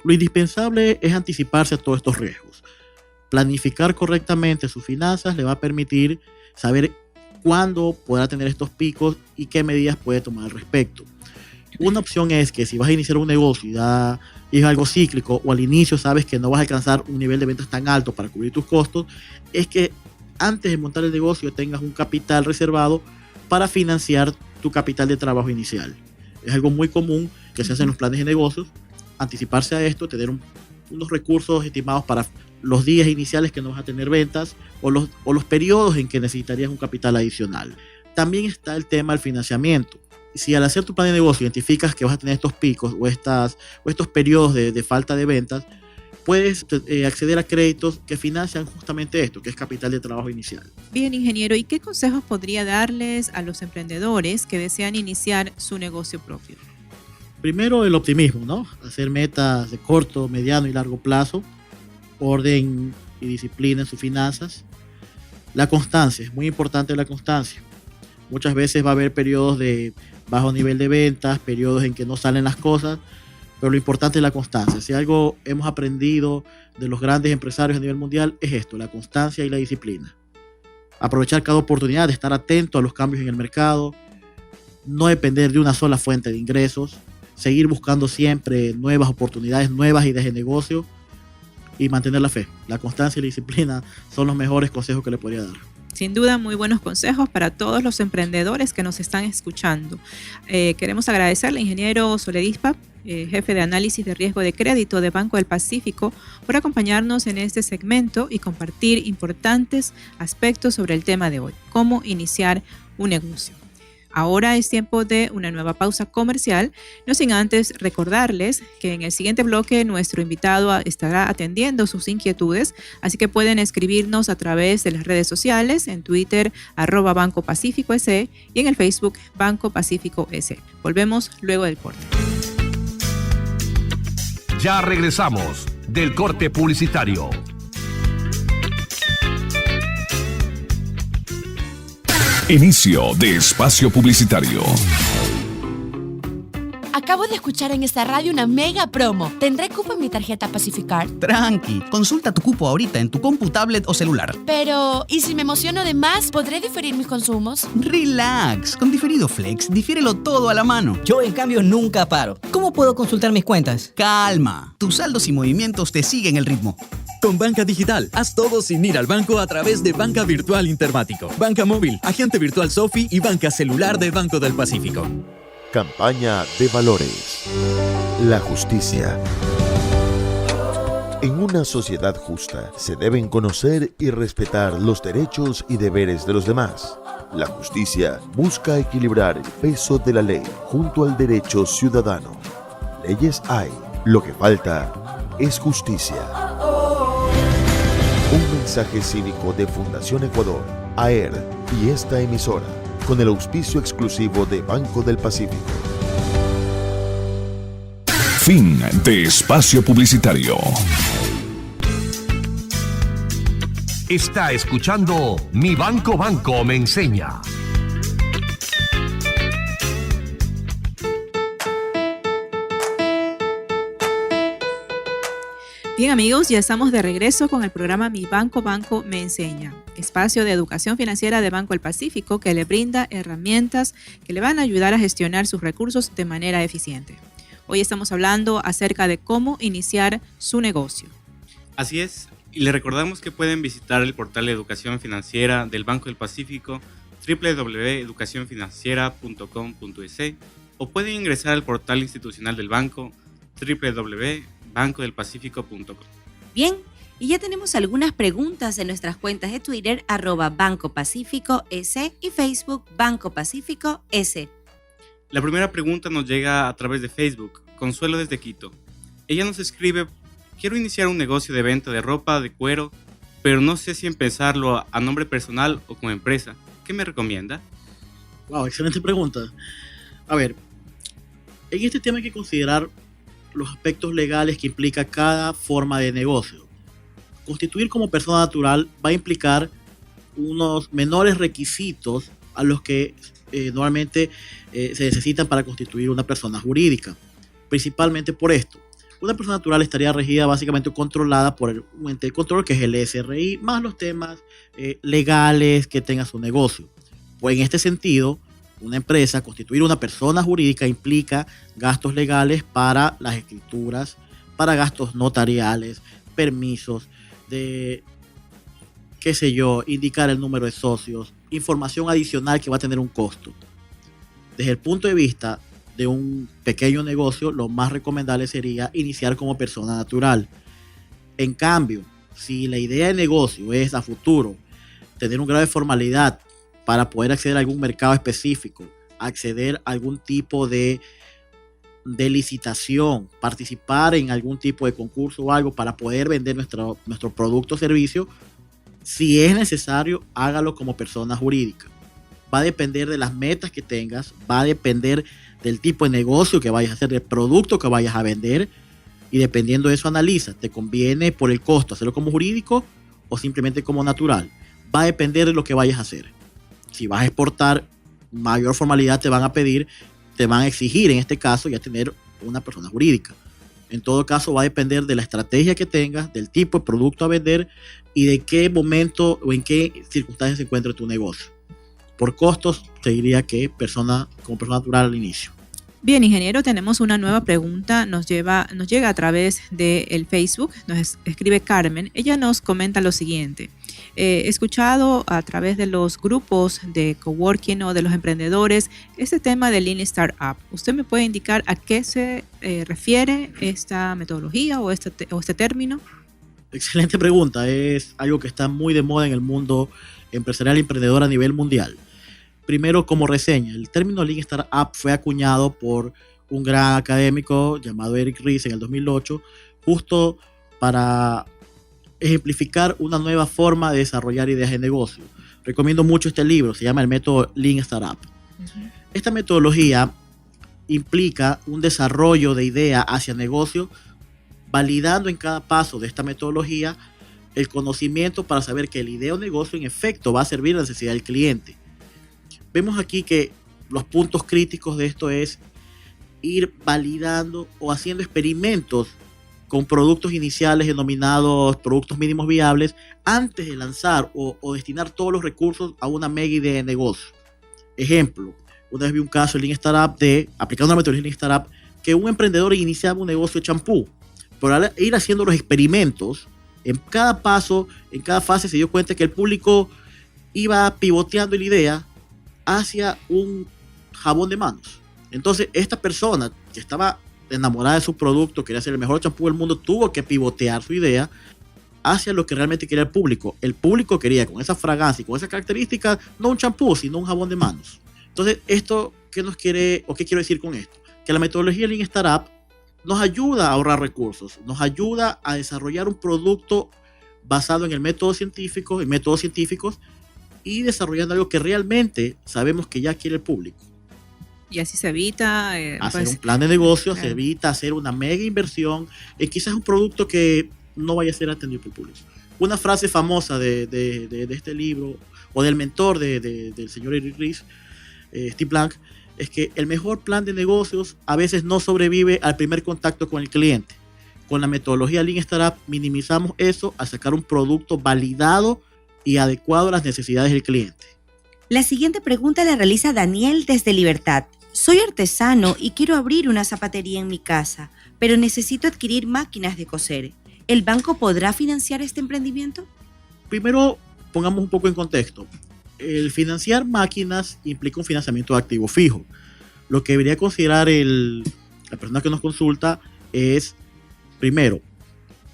Lo indispensable es anticiparse a todos estos riesgos. Planificar correctamente sus finanzas le va a permitir saber cuándo podrá tener estos picos y qué medidas puede tomar al respecto. Una opción es que si vas a iniciar un negocio y es algo cíclico, o al inicio sabes que no vas a alcanzar un nivel de ventas tan alto para cubrir tus costos, es que antes de montar el negocio tengas un capital reservado para financiar tu capital de trabajo inicial. Es algo muy común que se hace en los planes de negocios, anticiparse a esto, tener unos recursos estimados para los días iniciales que no vas a tener ventas o los periodos en que necesitarías un capital adicional. También está el tema del financiamiento. Si al hacer tu plan de negocio identificas que vas a tener estos picos o estos periodos de falta de ventas, puedes acceder a créditos que financian justamente esto, que es capital de trabajo inicial. Bien, ingeniero, ¿y qué consejos podría darles a los emprendedores que desean iniciar su negocio propio? Primero, el optimismo, ¿no? Hacer metas de corto, mediano y largo plazo, orden y disciplina en sus finanzas. La constancia, es muy importante la constancia. Muchas veces va a haber periodos de bajo nivel de ventas, periodos en que no salen las cosas, pero lo importante es la constancia. Si algo hemos aprendido de los grandes empresarios a nivel mundial es esto, la constancia y la disciplina. aprovechar cada oportunidad, de estar atento a los cambios en el mercado, no depender de una sola fuente de ingresos, seguir buscando siempre nuevas oportunidades, nuevas ideas de negocio y mantener la fe. La constancia y la disciplina son los mejores consejos que le podría dar. Sin duda, muy buenos consejos para todos los emprendedores que nos están escuchando. Queremos agradecerle al ingeniero Soledispa, jefe de análisis de riesgo de crédito de Banco del Pacífico, por acompañarnos en este segmento y compartir importantes aspectos sobre el tema de hoy, cómo iniciar un negocio. Ahora es tiempo de una nueva pausa comercial, no sin antes recordarles que en el siguiente bloque nuestro invitado estará atendiendo sus inquietudes, así que pueden escribirnos a través de las redes sociales, en Twitter @Banco Pacífico SE y en el Facebook Banco Pacífico SE. Volvemos luego del corte. Ya regresamos del corte publicitario. Inicio de espacio publicitario. Acabo de escuchar en esta radio una mega promo. ¿Tendré cupo en mi tarjeta Pacificar? Tranqui, consulta tu cupo ahorita en tu compu, tablet o celular. Pero, ¿y si me emociono de más, podré diferir mis consumos? Relax, con Diferido Flex, difiérelo todo a la mano. Yo, en cambio, nunca paro. ¿Cómo puedo consultar mis cuentas? Calma, tus saldos y movimientos te siguen el ritmo. Con Banca Digital, haz todo sin ir al banco a través de Banca Virtual Intermático, Banca Móvil, Agente Virtual Sofi y Banca Celular de Banco del Pacífico. Campaña de valores. La justicia. En una sociedad justa se deben conocer y respetar los derechos y deberes de los demás. La justicia busca equilibrar el peso de la ley junto al derecho ciudadano. Leyes hay, lo que falta es justicia. Un mensaje cívico de Fundación Ecuador, AER y esta emisora, con el auspicio exclusivo de Banco del Pacífico. Fin de espacio publicitario. Está escuchando Mi Banco me enseña. Bien amigos, ya estamos de regreso con el programa Mi Banco me enseña, espacio de educación financiera de Banco del Pacífico que le brinda herramientas que le van a ayudar a gestionar sus recursos de manera eficiente. Hoy estamos hablando acerca de cómo iniciar su negocio. Así es, y le recordamos que pueden visitar el portal de educación financiera del Banco del Pacífico, www.educacionfinanciera.com.es, o pueden ingresar al portal institucional del banco, www.bancodelpacifico.com. Bien, y ya tenemos algunas preguntas en nuestras cuentas de Twitter, @Banco Pacífico S y Facebook Banco Pacífico S. La primera pregunta nos llega a través de Facebook, Consuelo desde Quito. Ella nos escribe: quiero iniciar un negocio de venta de ropa de cuero, pero no sé si empezarlo a nombre personal o como empresa. ¿Qué me recomienda? Wow, excelente pregunta. A ver, en este tema hay que considerar los aspectos legales que implica cada forma de negocio. Constituir como persona natural va a implicar unos menores requisitos a los que normalmente se necesitan para constituir una persona jurídica. Principalmente por esto. Una persona natural estaría regida básicamente controlada por un ente de control que es el SRI, más los temas legales que tenga su negocio. Pues en este sentido, una empresa, constituir una persona jurídica implica gastos legales para las escrituras, para gastos notariales, permisos, de, qué sé yo, indicar el número de socios, información adicional que va a tener un costo. Desde el punto de vista de un pequeño negocio, lo más recomendable sería iniciar como persona natural. En cambio, si la idea de negocio es a futuro tener un grado de formalidad para poder acceder a algún mercado específico, acceder a algún tipo de licitación, participar en algún tipo de concurso o algo para poder vender nuestro producto o servicio, si es necesario, hágalo como persona jurídica. Va a depender de las metas que tengas, va a depender del tipo de negocio que vayas a hacer, del producto que vayas a vender, y dependiendo de eso analiza, ¿te conviene por el costo hacerlo como jurídico o simplemente como natural? Va a depender de lo que vayas a hacer. Si vas a exportar, mayor formalidad te van a pedir, te van a exigir en este caso ya tener una persona jurídica. En todo caso, va a depender de la estrategia que tengas, del tipo de producto a vender y de qué momento o en qué circunstancias se encuentra tu negocio. Por costos, te diría que como persona natural al inicio. Bien, ingeniero, tenemos una nueva pregunta, nos llega a través del Facebook, nos escribe Carmen. Ella nos comenta lo siguiente: he escuchado a través de los grupos de coworking o de los emprendedores este tema del Lean Startup. ¿Usted me puede indicar a qué se refiere esta metodología o este término? Excelente pregunta, es algo que está muy de moda en el mundo empresarial y emprendedor a nivel mundial. Primero, como reseña, el término Lean Startup fue acuñado por un gran académico llamado Eric Ries en el 2008, justo para ejemplificar una nueva forma de desarrollar ideas de negocio. Recomiendo mucho este libro, se llama el método Lean Startup. Esta metodología implica un desarrollo de idea hacia negocio, validando en cada paso de esta metodología el conocimiento para saber que la idea o negocio en efecto va a servir a la necesidad del cliente. Vemos aquí que los puntos críticos de esto es ir validando o haciendo experimentos con productos iniciales denominados productos mínimos viables antes de lanzar o destinar todos los recursos a una mega idea de negocio. Ejemplo, una vez vi un caso en Lean Startup aplicando una metodología Lean Startup, que un emprendedor iniciaba un negocio de champú. Por ir haciendo los experimentos, en cada paso, en cada fase se dio cuenta que el público iba pivoteando la idea hacia un jabón de manos. Entonces, esta persona que estaba enamorada de su producto, quería ser el mejor champú del mundo, tuvo que pivotear su idea hacia lo que realmente quería el público. El público quería, con esa fragancia y con esa característica, no un champú, sino un jabón de manos. Entonces, ¿esto qué nos quiere o qué quiero decir con esto? Que la metodología Lean Startup nos ayuda a ahorrar recursos, nos ayuda a desarrollar un producto basado en el método científico, en métodos científicos, y desarrollando algo que realmente sabemos que ya quiere el público. Y así se evita hacer un plan de negocio, claro. Se evita hacer una mega inversión en quizás un producto que no vaya a ser atendido por el público. Una frase famosa de este libro, o del mentor del señor Eric Ries, Steve Blank, es que el mejor plan de negocios a veces no sobrevive al primer contacto con el cliente. Con la metodología Lean Startup minimizamos eso al sacar un producto validado y adecuado a las necesidades del cliente. La siguiente pregunta la realiza Daniel desde Libertad. Soy artesano y quiero abrir una zapatería en mi casa, pero necesito adquirir máquinas de coser. ¿El banco podrá financiar este emprendimiento? Primero, pongamos un poco en contexto. El financiar máquinas implica un financiamiento de activo fijo. Lo que debería considerar la persona que nos consulta es, primero,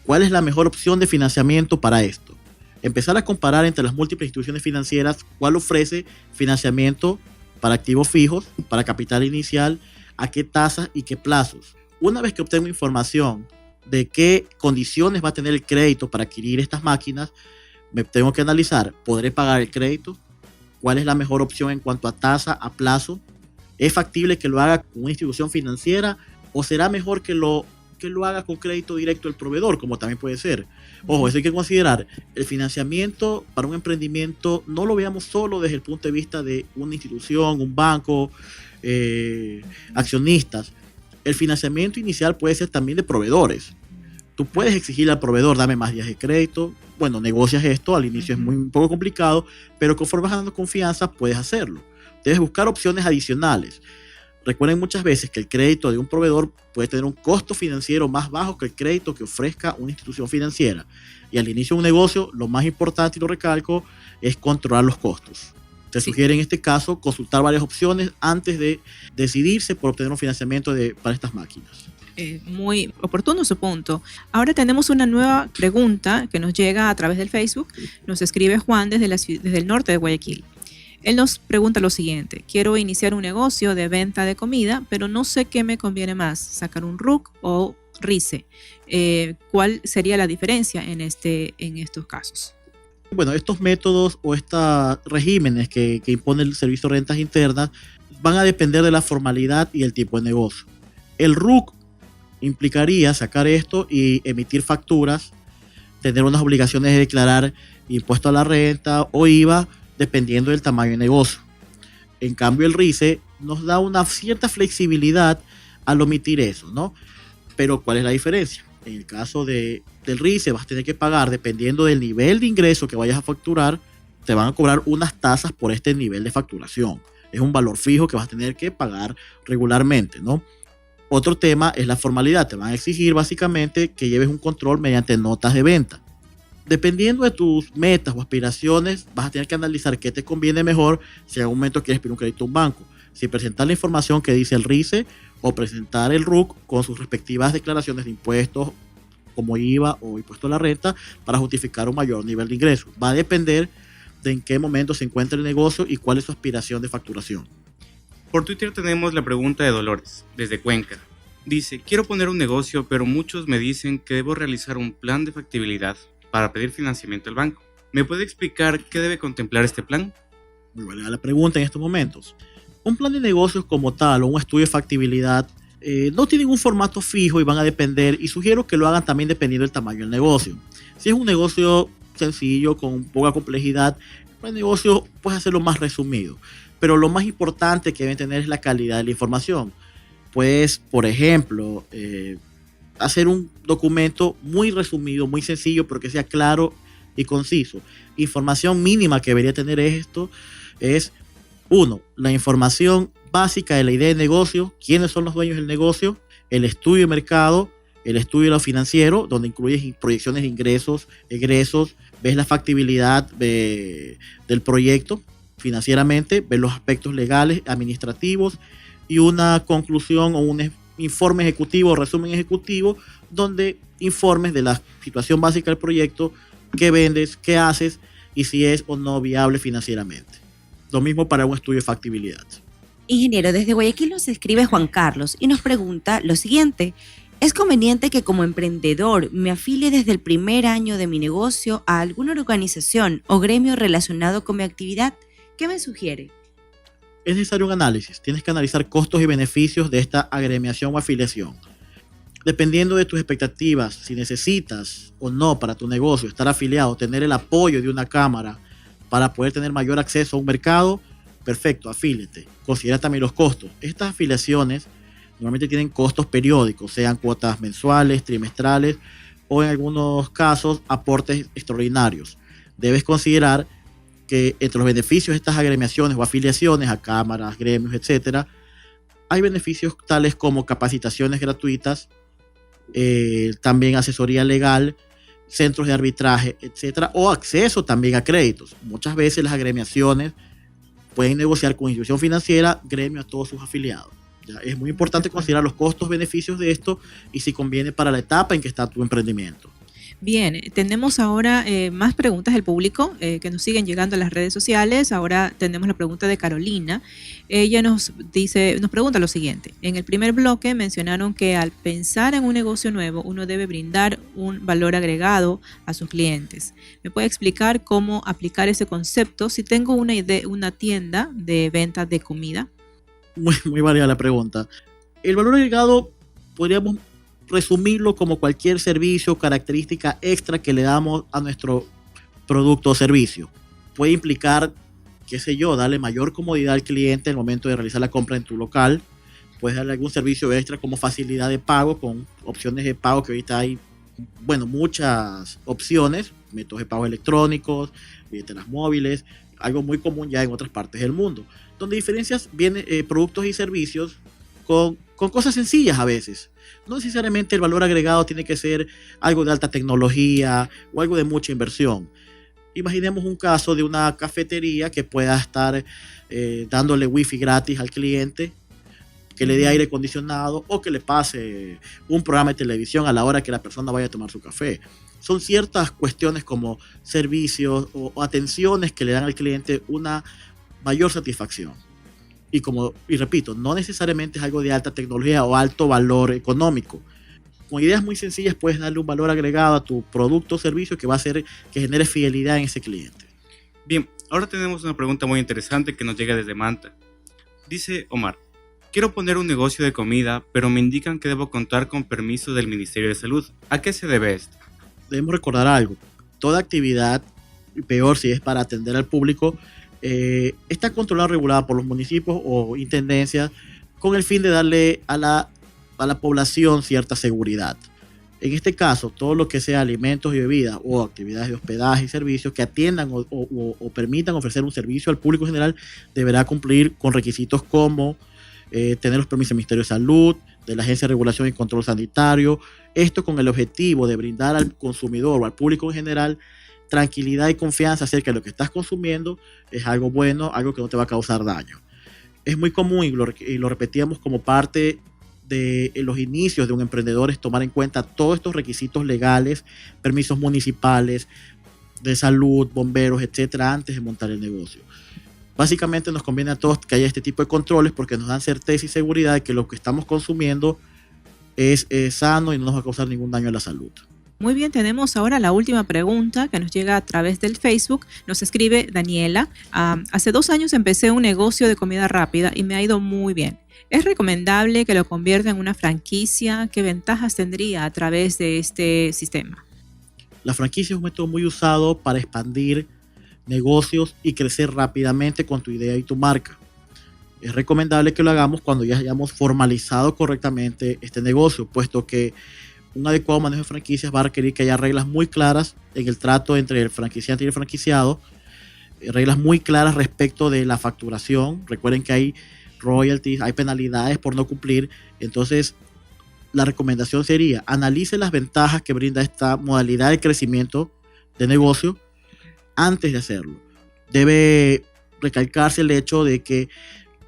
¿cuál es la mejor opción de financiamiento para esto? Empezar a comparar entre las múltiples instituciones financieras cuál ofrece financiamiento para activos fijos, para capital inicial, a qué tasas y qué plazos. Una vez que obtengo información de qué condiciones va a tener el crédito para adquirir estas máquinas, me tengo que analizar, ¿podré pagar el crédito? ¿Cuál es la mejor opción en cuanto a tasa, a plazo? ¿Es factible que lo haga con una institución financiera o será mejor que lo haga con crédito directo del proveedor, como también puede ser? Ojo, eso hay que considerar. El financiamiento para un emprendimiento no lo veamos solo desde el punto de vista de una institución, un banco, accionistas. El financiamiento inicial puede ser también de proveedores. Tú puedes exigirle al proveedor, dame más días de crédito. Bueno, negocias esto, al inicio es un poco complicado, pero conforme vas ganando confianza, puedes hacerlo. Debes buscar opciones adicionales. Recuerden muchas veces que el crédito de un proveedor puede tener un costo financiero más bajo que el crédito que ofrezca una institución financiera. Y al inicio de un negocio, lo más importante, y lo recalco, es controlar los costos. Te sugiere en este caso consultar varias opciones antes de decidirse por obtener un financiamiento para estas máquinas. Muy oportuno su punto. Ahora tenemos una nueva pregunta que nos llega a través del Facebook. Nos escribe Juan desde el norte de Guayaquil. Él nos pregunta lo siguiente: quiero iniciar un negocio de venta de comida, pero no sé qué me conviene más, sacar un RUC o RICE. ¿Cuál sería la diferencia en estos casos? Bueno, estos métodos o estos regímenes que impone el Servicio de Rentas Internas van a depender de la formalidad y el tipo de negocio. El RUC implicaría sacar esto y emitir facturas, tener unas obligaciones de declarar impuesto a la renta o IVA, dependiendo del tamaño de negocio. En cambio, el RICE nos da una cierta flexibilidad al omitir eso, ¿no? Pero ¿cuál es la diferencia? En el caso del RICE vas a tener que pagar, dependiendo del nivel de ingreso que vayas a facturar, te van a cobrar unas tasas por este nivel de facturación. Es un valor fijo que vas a tener que pagar regularmente, ¿no? Otro tema es la formalidad. Te van a exigir básicamente que lleves un control mediante notas de venta. Dependiendo de tus metas o aspiraciones, vas a tener que analizar qué te conviene mejor si en algún momento quieres pedir un crédito a un banco. Si presentar la información que dice el RICE o presentar el RUC con sus respectivas declaraciones de impuestos como IVA o impuesto a la renta para justificar un mayor nivel de ingreso. Va a depender de en qué momento se encuentra el negocio y cuál es su aspiración de facturación. Por Twitter tenemos la pregunta de Dolores, desde Cuenca. Dice, quiero poner un negocio, pero muchos me dicen que debo realizar un plan de factibilidad para pedir financiamiento al banco. ¿Me puede explicar qué debe contemplar este plan? Muy buena la pregunta en estos momentos. Un plan de negocios como tal o un estudio de factibilidad no tienen un formato fijo y van a depender, y sugiero que lo hagan también dependiendo del tamaño del negocio. Si es un negocio sencillo, con poca complejidad, el negocio puedes hacerlo más resumido. Pero lo más importante que deben tener es la calidad de la información. Pues, por ejemplo, hacer un documento muy resumido, muy sencillo, pero que sea claro y conciso. Información mínima que debería tener esto es, 1, la información básica de la idea de negocio, quiénes son los dueños del negocio, el estudio de mercado, el estudio de lo financiero, donde incluyes proyecciones de ingresos, egresos, ves la factibilidad del proyecto financieramente, ves los aspectos legales, administrativos y una conclusión o un informe ejecutivo o resumen ejecutivo donde informes de la situación básica del proyecto, qué vendes, qué haces y si es o no viable financieramente. Lo mismo para un estudio de factibilidad. Ingeniero, desde Guayaquil nos escribe Juan Carlos y nos pregunta lo siguiente. ¿Es conveniente que como emprendedor me afilie desde el primer año de mi negocio a alguna organización o gremio relacionado con mi actividad? ¿Qué me sugiere? Es necesario un análisis. Tienes que analizar costos y beneficios de esta agremiación o afiliación. Dependiendo de tus expectativas, si necesitas o no para tu negocio estar afiliado, tener el apoyo de una cámara para poder tener mayor acceso a un mercado, perfecto, afíliate. Considera también los costos. Estas afiliaciones normalmente tienen costos periódicos, sean cuotas mensuales, trimestrales o en algunos casos aportes extraordinarios. Debes considerar que entre los beneficios de estas agremiaciones o afiliaciones a cámaras, gremios, etcétera, hay beneficios tales como capacitaciones gratuitas, también asesoría legal, centros de arbitraje, etcétera, o acceso también a créditos. Muchas veces las agremiaciones pueden negociar con institución financiera, gremio a todos sus afiliados. ¿Ya? Es muy importante considerar los costos, beneficios de esto y si conviene para la etapa en que está tu emprendimiento. Bien, tenemos ahora más preguntas del público que nos siguen llegando a las redes sociales. Ahora tenemos la pregunta de Carolina. Ella nos pregunta lo siguiente. En el primer bloque mencionaron que al pensar en un negocio nuevo, uno debe brindar un valor agregado a sus clientes. ¿Me puede explicar cómo aplicar ese concepto si tengo una tienda de venta de comida? Muy variada la pregunta. El valor agregado podríamos resumirlo como cualquier servicio o característica extra que le damos a nuestro producto o servicio. Puede implicar, darle mayor comodidad al cliente en el momento de realizar la compra en tu local. Puedes darle algún servicio extra como facilidad de pago con opciones de pago que ahorita hay, muchas opciones, métodos de pago electrónicos, billeteras móviles, algo muy común ya en otras partes del mundo, donde diferencias productos y servicios con cosas sencillas a veces. No necesariamente el valor agregado tiene que ser algo de alta tecnología o algo de mucha inversión. Imaginemos un caso de una cafetería que pueda estar dándole wifi gratis al cliente, que le dé aire acondicionado o que le pase un programa de televisión a la hora que la persona vaya a tomar su café. Son ciertas cuestiones como servicios o atenciones que le dan al cliente una mayor satisfacción. Y repito, no necesariamente es algo de alta tecnología o alto valor económico. Con ideas muy sencillas puedes darle un valor agregado a tu producto o servicio que va a hacer que genere fidelidad en ese cliente. Bien, ahora tenemos una pregunta muy interesante que nos llega desde Manta. Dice Omar, quiero poner un negocio de comida, pero me indican que debo contar con permiso del Ministerio de Salud. ¿A qué se debe esto? Debemos recordar algo. Toda actividad, y peor si es para atender al público, está controlada o regulada por los municipios o intendencias con el fin de darle a a la población cierta seguridad. En este caso, todo lo que sea alimentos y bebidas o actividades de hospedaje y servicios que atiendan o permitan ofrecer un servicio al público general deberá cumplir con requisitos como tener los permisos del Ministerio de Salud, de la Agencia de Regulación y Control Sanitario, esto con el objetivo de brindar al consumidor o al público en general tranquilidad y confianza acerca de lo que estás consumiendo es algo bueno, algo que no te va a causar daño. Es muy común y lo repetíamos como parte de los inicios de un emprendedor es tomar en cuenta todos estos requisitos legales, permisos municipales, de salud, bomberos, etcétera, antes de montar el negocio. Básicamente nos conviene a todos que haya este tipo de controles porque nos dan certeza y seguridad de que lo que estamos consumiendo es sano y no nos va a causar ningún daño a la salud. Muy bien, tenemos ahora la última pregunta que nos llega a través del Facebook. Nos escribe Daniela. Hace 2 años empecé un negocio de comida rápida y me ha ido muy bien. ¿Es recomendable que lo convierta en una franquicia? ¿Qué ventajas tendría a través de este sistema? La franquicia es un método muy usado para expandir negocios y crecer rápidamente con tu idea y tu marca. Es recomendable que lo hagamos cuando ya hayamos formalizado correctamente este negocio, puesto que un adecuado manejo de franquicias va a requerir que haya reglas muy claras en el trato entre el franquiciante y el franquiciado, reglas muy claras respecto de la facturación. Recuerden que hay royalties, hay penalidades por no cumplir. Entonces, la recomendación sería, analice las ventajas que brinda esta modalidad de crecimiento de negocio antes de hacerlo. Debe recalcarse el hecho de que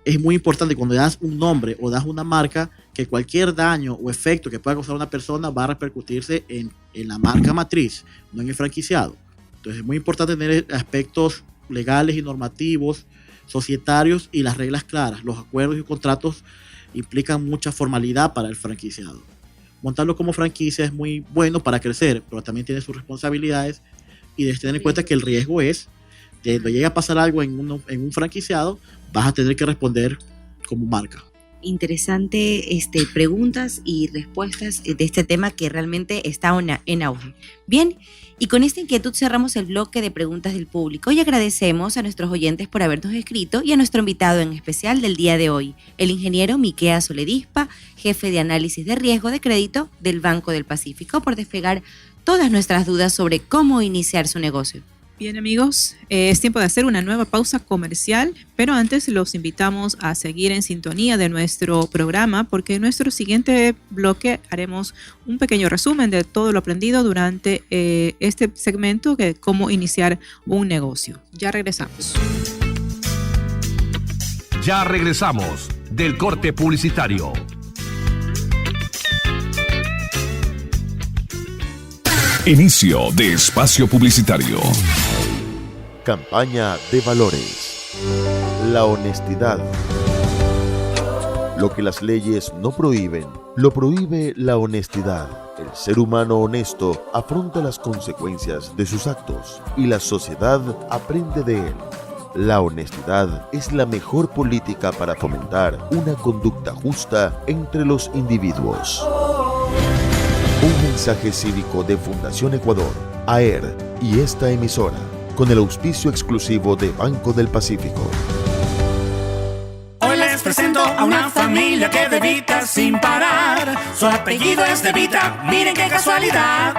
es muy importante cuando das un nombre o das una marca que cualquier daño o efecto que pueda causar una persona va a repercutirse en la marca matriz, no en el franquiciado. Entonces es muy importante tener aspectos legales y normativos, societarios y las reglas claras. Los acuerdos y contratos implican mucha formalidad para el franquiciado. Montarlo como franquicia es muy bueno para crecer, pero también tiene sus responsabilidades y debes tener en cuenta que el riesgo es que cuando llegue a pasar algo en un franquiciado, vas a tener que responder como marca. Interesante preguntas y respuestas de este tema que realmente está en auge. Bien, y con esta inquietud cerramos el bloque de preguntas del público y agradecemos a nuestros oyentes por habernos escrito y a nuestro invitado en especial del día de hoy, el ingeniero Miquea Soledispa, jefe de análisis de riesgo de crédito del Banco del Pacífico, por despegar todas nuestras dudas sobre cómo iniciar su negocio. Bien amigos, es tiempo de hacer una nueva pausa comercial, pero antes los invitamos a seguir en sintonía de nuestro programa porque en nuestro siguiente bloque haremos un pequeño resumen de todo lo aprendido durante este segmento de cómo iniciar un negocio. Ya regresamos. Ya regresamos del corte publicitario. Inicio de espacio publicitario. Campaña de valores. La honestidad. Lo que las leyes no prohíben, lo prohíbe la honestidad. El ser humano honesto afronta las consecuencias de sus actos y la sociedad aprende de él. La honestidad es la mejor política para fomentar una conducta justa entre los individuos. Un mensaje cívico de Fundación Ecuador, AER y esta emisora, con el auspicio exclusivo de Banco del Pacífico. Hoy les presento a una familia que debita sin parar. Su apellido es De Vita, miren qué casualidad.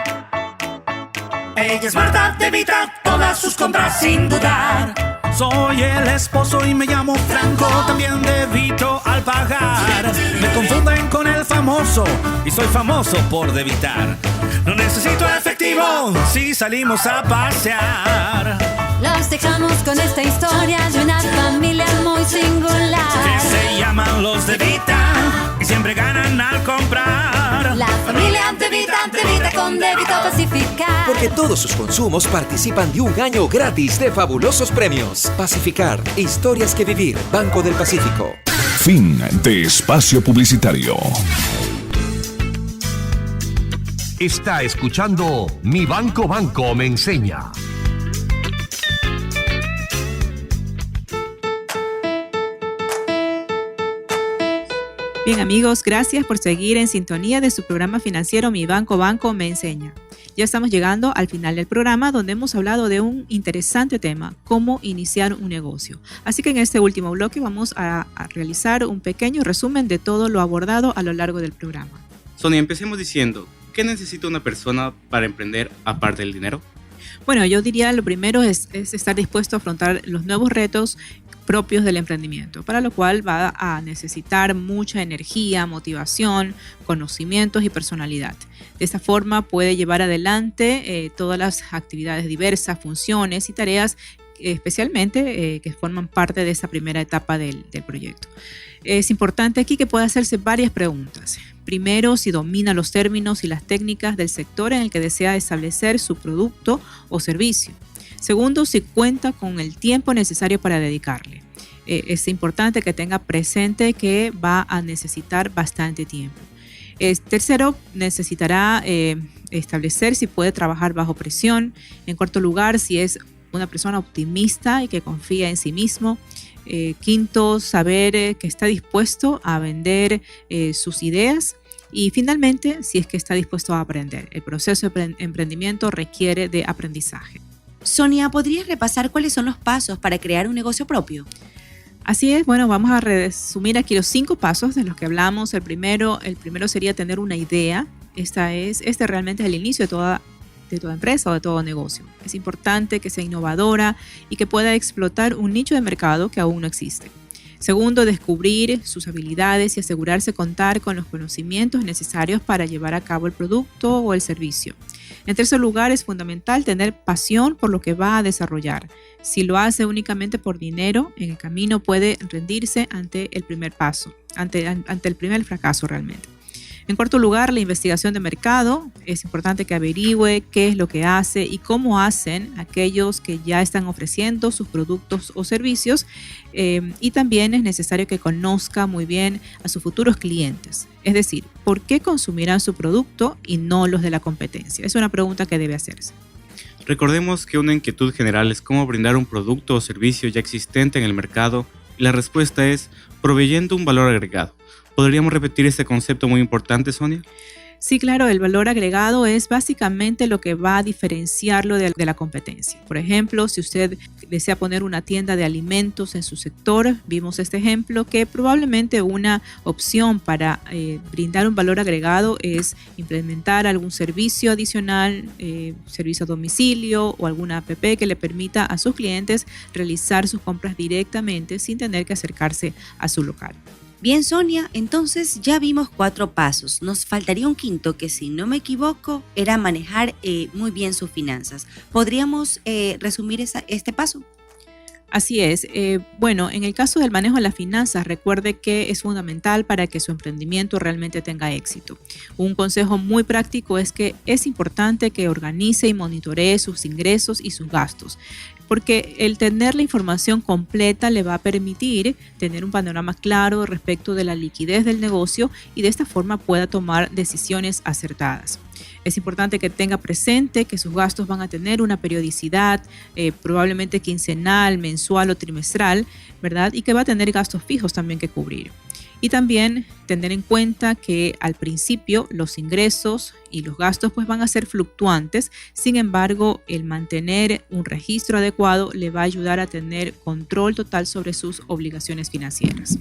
Ella es Marta De Vita, todas sus compras sin dudar. Soy el esposo y me llamo Franco, también debito al pagar. Me confunden con el famoso y soy famoso por debitar. No necesito efectivo si salimos a pasear. Los dejamos con esta historia de una familia muy singular. Que se llaman los De Vita y siempre ganan al comprar. La familia De Vita con débito Pacificar. Porque todos sus consumos participan de un año gratis de fabulosos premios. Pacificar, historias que vivir. Banco del Pacífico. Fin de espacio publicitario. Está escuchando Mi Banco me enseña. Bien amigos, gracias por seguir en sintonía de su programa financiero Mi Banco me enseña. Ya estamos llegando al final del programa, donde hemos hablado de un interesante tema, cómo iniciar un negocio. Así que en este último bloque vamos a realizar un pequeño resumen de todo lo abordado a lo largo del programa. Sonia, empecemos diciendo, ¿qué necesita una persona para emprender aparte del dinero? Bueno, yo diría lo primero es estar dispuesto a afrontar los nuevos retos propios del emprendimiento, para lo cual va a necesitar mucha energía, motivación, conocimientos y personalidad. De esta forma puede llevar adelante todas las actividades diversas, funciones y tareas especialmente que forman parte de esta primera etapa del proyecto. Es importante aquí que pueda hacerse varias preguntas. Primero, si domina los términos y las técnicas del sector en el que desea establecer su producto o servicio. Segundo, si cuenta con el tiempo necesario para dedicarle. Es importante que tenga presente que va a necesitar bastante tiempo. Tercero, necesitará establecer si puede trabajar bajo presión. En cuarto lugar, si es una persona optimista y que confía en sí mismo. Quinto, saber que está dispuesto a vender sus ideas. Y finalmente, si es que está dispuesto a aprender. El proceso de emprendimiento requiere de aprendizaje. Sonia, ¿podrías repasar cuáles son los pasos para crear un negocio propio? Así es, bueno, vamos a resumir aquí los 5 pasos de los que hablamos. El primero sería tener una idea. Este realmente es el inicio de toda empresa o de todo negocio. Es importante que sea innovadora y que pueda explotar un nicho de mercado que aún no existe. Segundo, descubrir sus habilidades y asegurarse contar con los conocimientos necesarios para llevar a cabo el producto o el servicio. En tercer lugar, es fundamental tener pasión por lo que va a desarrollar. Si lo hace únicamente por dinero, en el camino puede rendirse ante el primer paso, ante el primer fracaso realmente. En cuarto lugar, la investigación de mercado. Es importante que averigüe qué es lo que hace y cómo hacen aquellos que ya están ofreciendo sus productos o servicios. Y también es necesario que conozca muy bien a sus futuros clientes. Es decir, ¿por qué consumirán su producto y no los de la competencia? Es una pregunta que debe hacerse. Recordemos que una inquietud general es cómo brindar un producto o servicio ya existente en el mercado y la respuesta es proveyendo un valor agregado. ¿Podríamos repetir este concepto muy importante, Sonia? Sí, claro, el valor agregado es básicamente lo que va a diferenciarlo de la competencia. Por ejemplo, si usted desea poner una tienda de alimentos en su sector, vimos este ejemplo, que probablemente una opción para brindar un valor agregado es implementar algún servicio adicional, servicio a domicilio o alguna app que le permita a sus clientes realizar sus compras directamente sin tener que acercarse a su local. Bien, Sonia, entonces ya vimos 4 pasos. Nos faltaría un quinto que, si no me equivoco, era manejar muy bien sus finanzas. ¿Podríamos resumir este paso? Así es. Bueno, en el caso del manejo de las finanzas, recuerde que es fundamental para que su emprendimiento realmente tenga éxito. Un consejo muy práctico es que es importante que organice y monitoree sus ingresos y sus gastos, porque el tener la información completa le va a permitir tener un panorama claro respecto de la liquidez del negocio y de esta forma pueda tomar decisiones acertadas. Es importante que tenga presente que sus gastos van a tener una periodicidad, probablemente quincenal, mensual o trimestral, ¿verdad? Y que va a tener gastos fijos también que cubrir. Y también tener en cuenta que al principio los ingresos y los gastos pues van a ser fluctuantes. Sin embargo, el mantener un registro adecuado le va a ayudar a tener control total sobre sus obligaciones financieras.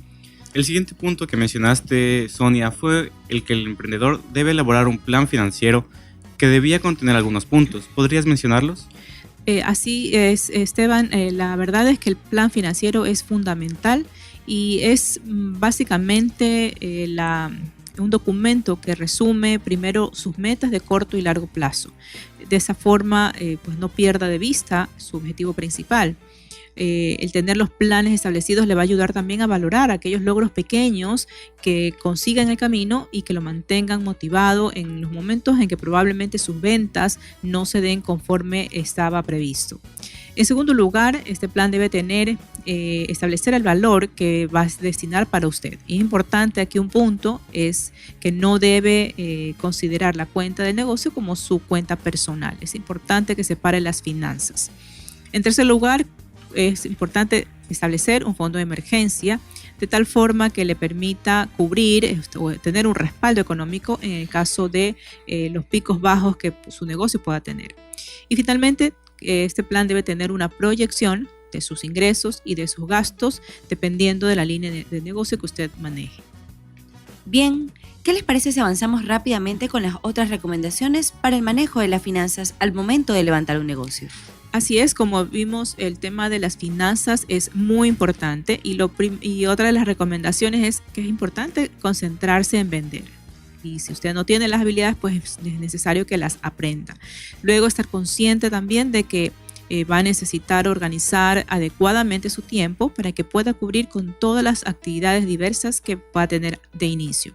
El siguiente punto que mencionaste, Sonia, fue el que el emprendedor debe elaborar un plan financiero que debía contener algunos puntos. ¿Podrías mencionarlos? Así es, Esteban. La verdad es que el plan financiero es fundamental y es básicamente un documento que resume primero sus metas de corto y largo plazo. De esa forma, pues no pierda de vista su objetivo principal. El tener los planes establecidos le va a ayudar también a valorar aquellos logros pequeños que consiga en el camino y que lo mantengan motivado en los momentos en que probablemente sus ventas no se den conforme estaba previsto. En segundo lugar, este plan debe establecer el valor que va a destinar para usted. Y es importante aquí un punto, es que no debe considerar la cuenta del negocio como su cuenta personal. Es importante que separe las finanzas. En tercer lugar, es importante establecer un fondo de emergencia de tal forma que le permita cubrir o tener un respaldo económico en el caso de los picos bajos que su negocio pueda tener. Y finalmente, este plan debe tener una proyección de sus ingresos y de sus gastos dependiendo de la línea de negocio que usted maneje. Bien, ¿qué les parece si avanzamos rápidamente con las otras recomendaciones para el manejo de las finanzas al momento de levantar un negocio? Así es, como vimos, el tema de las finanzas es muy importante y otra de las recomendaciones es que es importante concentrarse en vender. Y si usted no tiene las habilidades, pues es necesario que las aprenda. Luego, estar consciente también de que va a necesitar organizar adecuadamente su tiempo para que pueda cubrir con todas las actividades diversas que va a tener de inicio.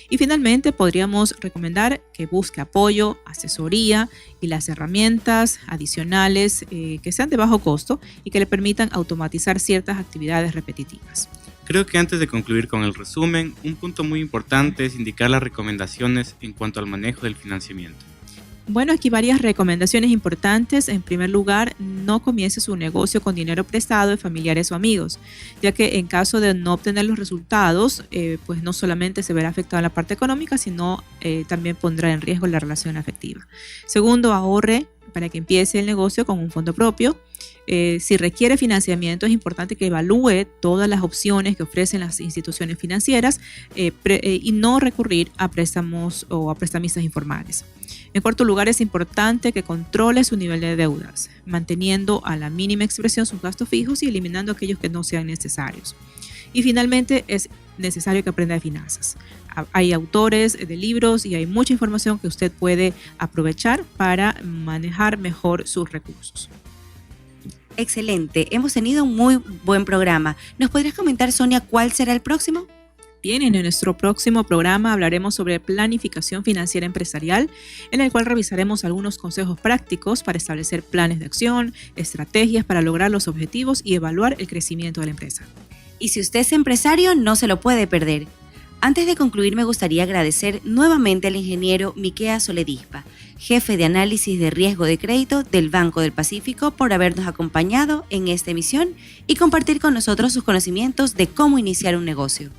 Y finalmente podríamos recomendar que busque apoyo, asesoría y las herramientas adicionales que sean de bajo costo y que le permitan automatizar ciertas actividades repetitivas. Creo que antes de concluir con el resumen, un punto muy importante es indicar las recomendaciones en cuanto al manejo del financiamiento. Bueno, aquí varias recomendaciones importantes. En primer lugar, no comience su negocio con dinero prestado de familiares o amigos, ya que en caso de no obtener los resultados, pues no solamente se verá afectada la parte económica, sino también pondrá en riesgo la relación afectiva. Segundo, ahorre para que empiece el negocio con un fondo propio. Si requiere financiamiento, es importante que evalúe todas las opciones que ofrecen las instituciones financieras y no recurrir a préstamos o a prestamistas informales. En cuarto lugar, es importante que controle su nivel de deudas, manteniendo a la mínima expresión sus gastos fijos y eliminando aquellos que no sean necesarios. Y finalmente, es necesario que aprenda de finanzas. Hay autores de libros y hay mucha información que usted puede aprovechar para manejar mejor sus recursos. Excelente, hemos tenido un muy buen programa. ¿Nos podrías comentar, Sonia, cuál será el próximo? Bien, en nuestro próximo programa hablaremos sobre planificación financiera empresarial, en el cual revisaremos algunos consejos prácticos para establecer planes de acción, estrategias para lograr los objetivos y evaluar el crecimiento de la empresa. Y si usted es empresario, no se lo puede perder. Antes de concluir, me gustaría agradecer nuevamente al ingeniero Miquea Soledispa, jefe de análisis de riesgo de crédito del Banco del Pacífico, por habernos acompañado en esta emisión y compartir con nosotros sus conocimientos de cómo iniciar un negocio.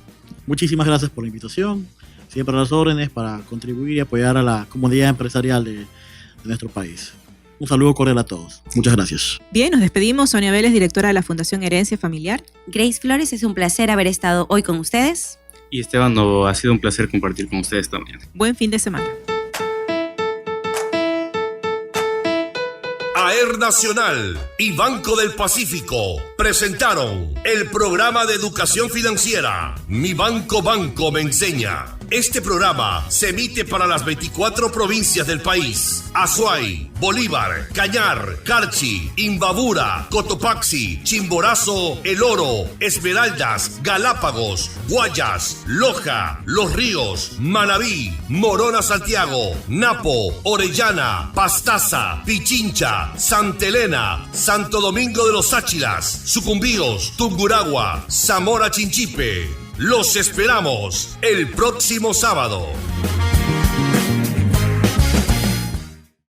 Muchísimas gracias por la invitación. Siempre a las órdenes para contribuir y apoyar a la comunidad empresarial de nuestro país. Un saludo cordial a todos. Muchas gracias. Bien, nos despedimos. Sonia Vélez, directora de la Fundación Herencia Familiar. Grace Flores, es un placer haber estado hoy con ustedes. Y Esteban, ha sido un placer compartir con ustedes también. Buen fin de semana. AER Nacional y Banco del Pacífico presentaron el programa de educación financiera Mi Banco me enseña. Este programa se emite para las 24 provincias del país: Azuay, Bolívar, Cañar, Carchi, Imbabura, Cotopaxi, Chimborazo, El Oro, Esmeraldas, Galápagos, Guayas, Loja, Los Ríos, Manabí, Morona Santiago, Napo, Orellana, Pastaza, Pichincha, Santa Elena, Santo Domingo de los Áchilas, Sucumbíos, Tungurahua, Zamora Chinchipe. Los esperamos el próximo sábado.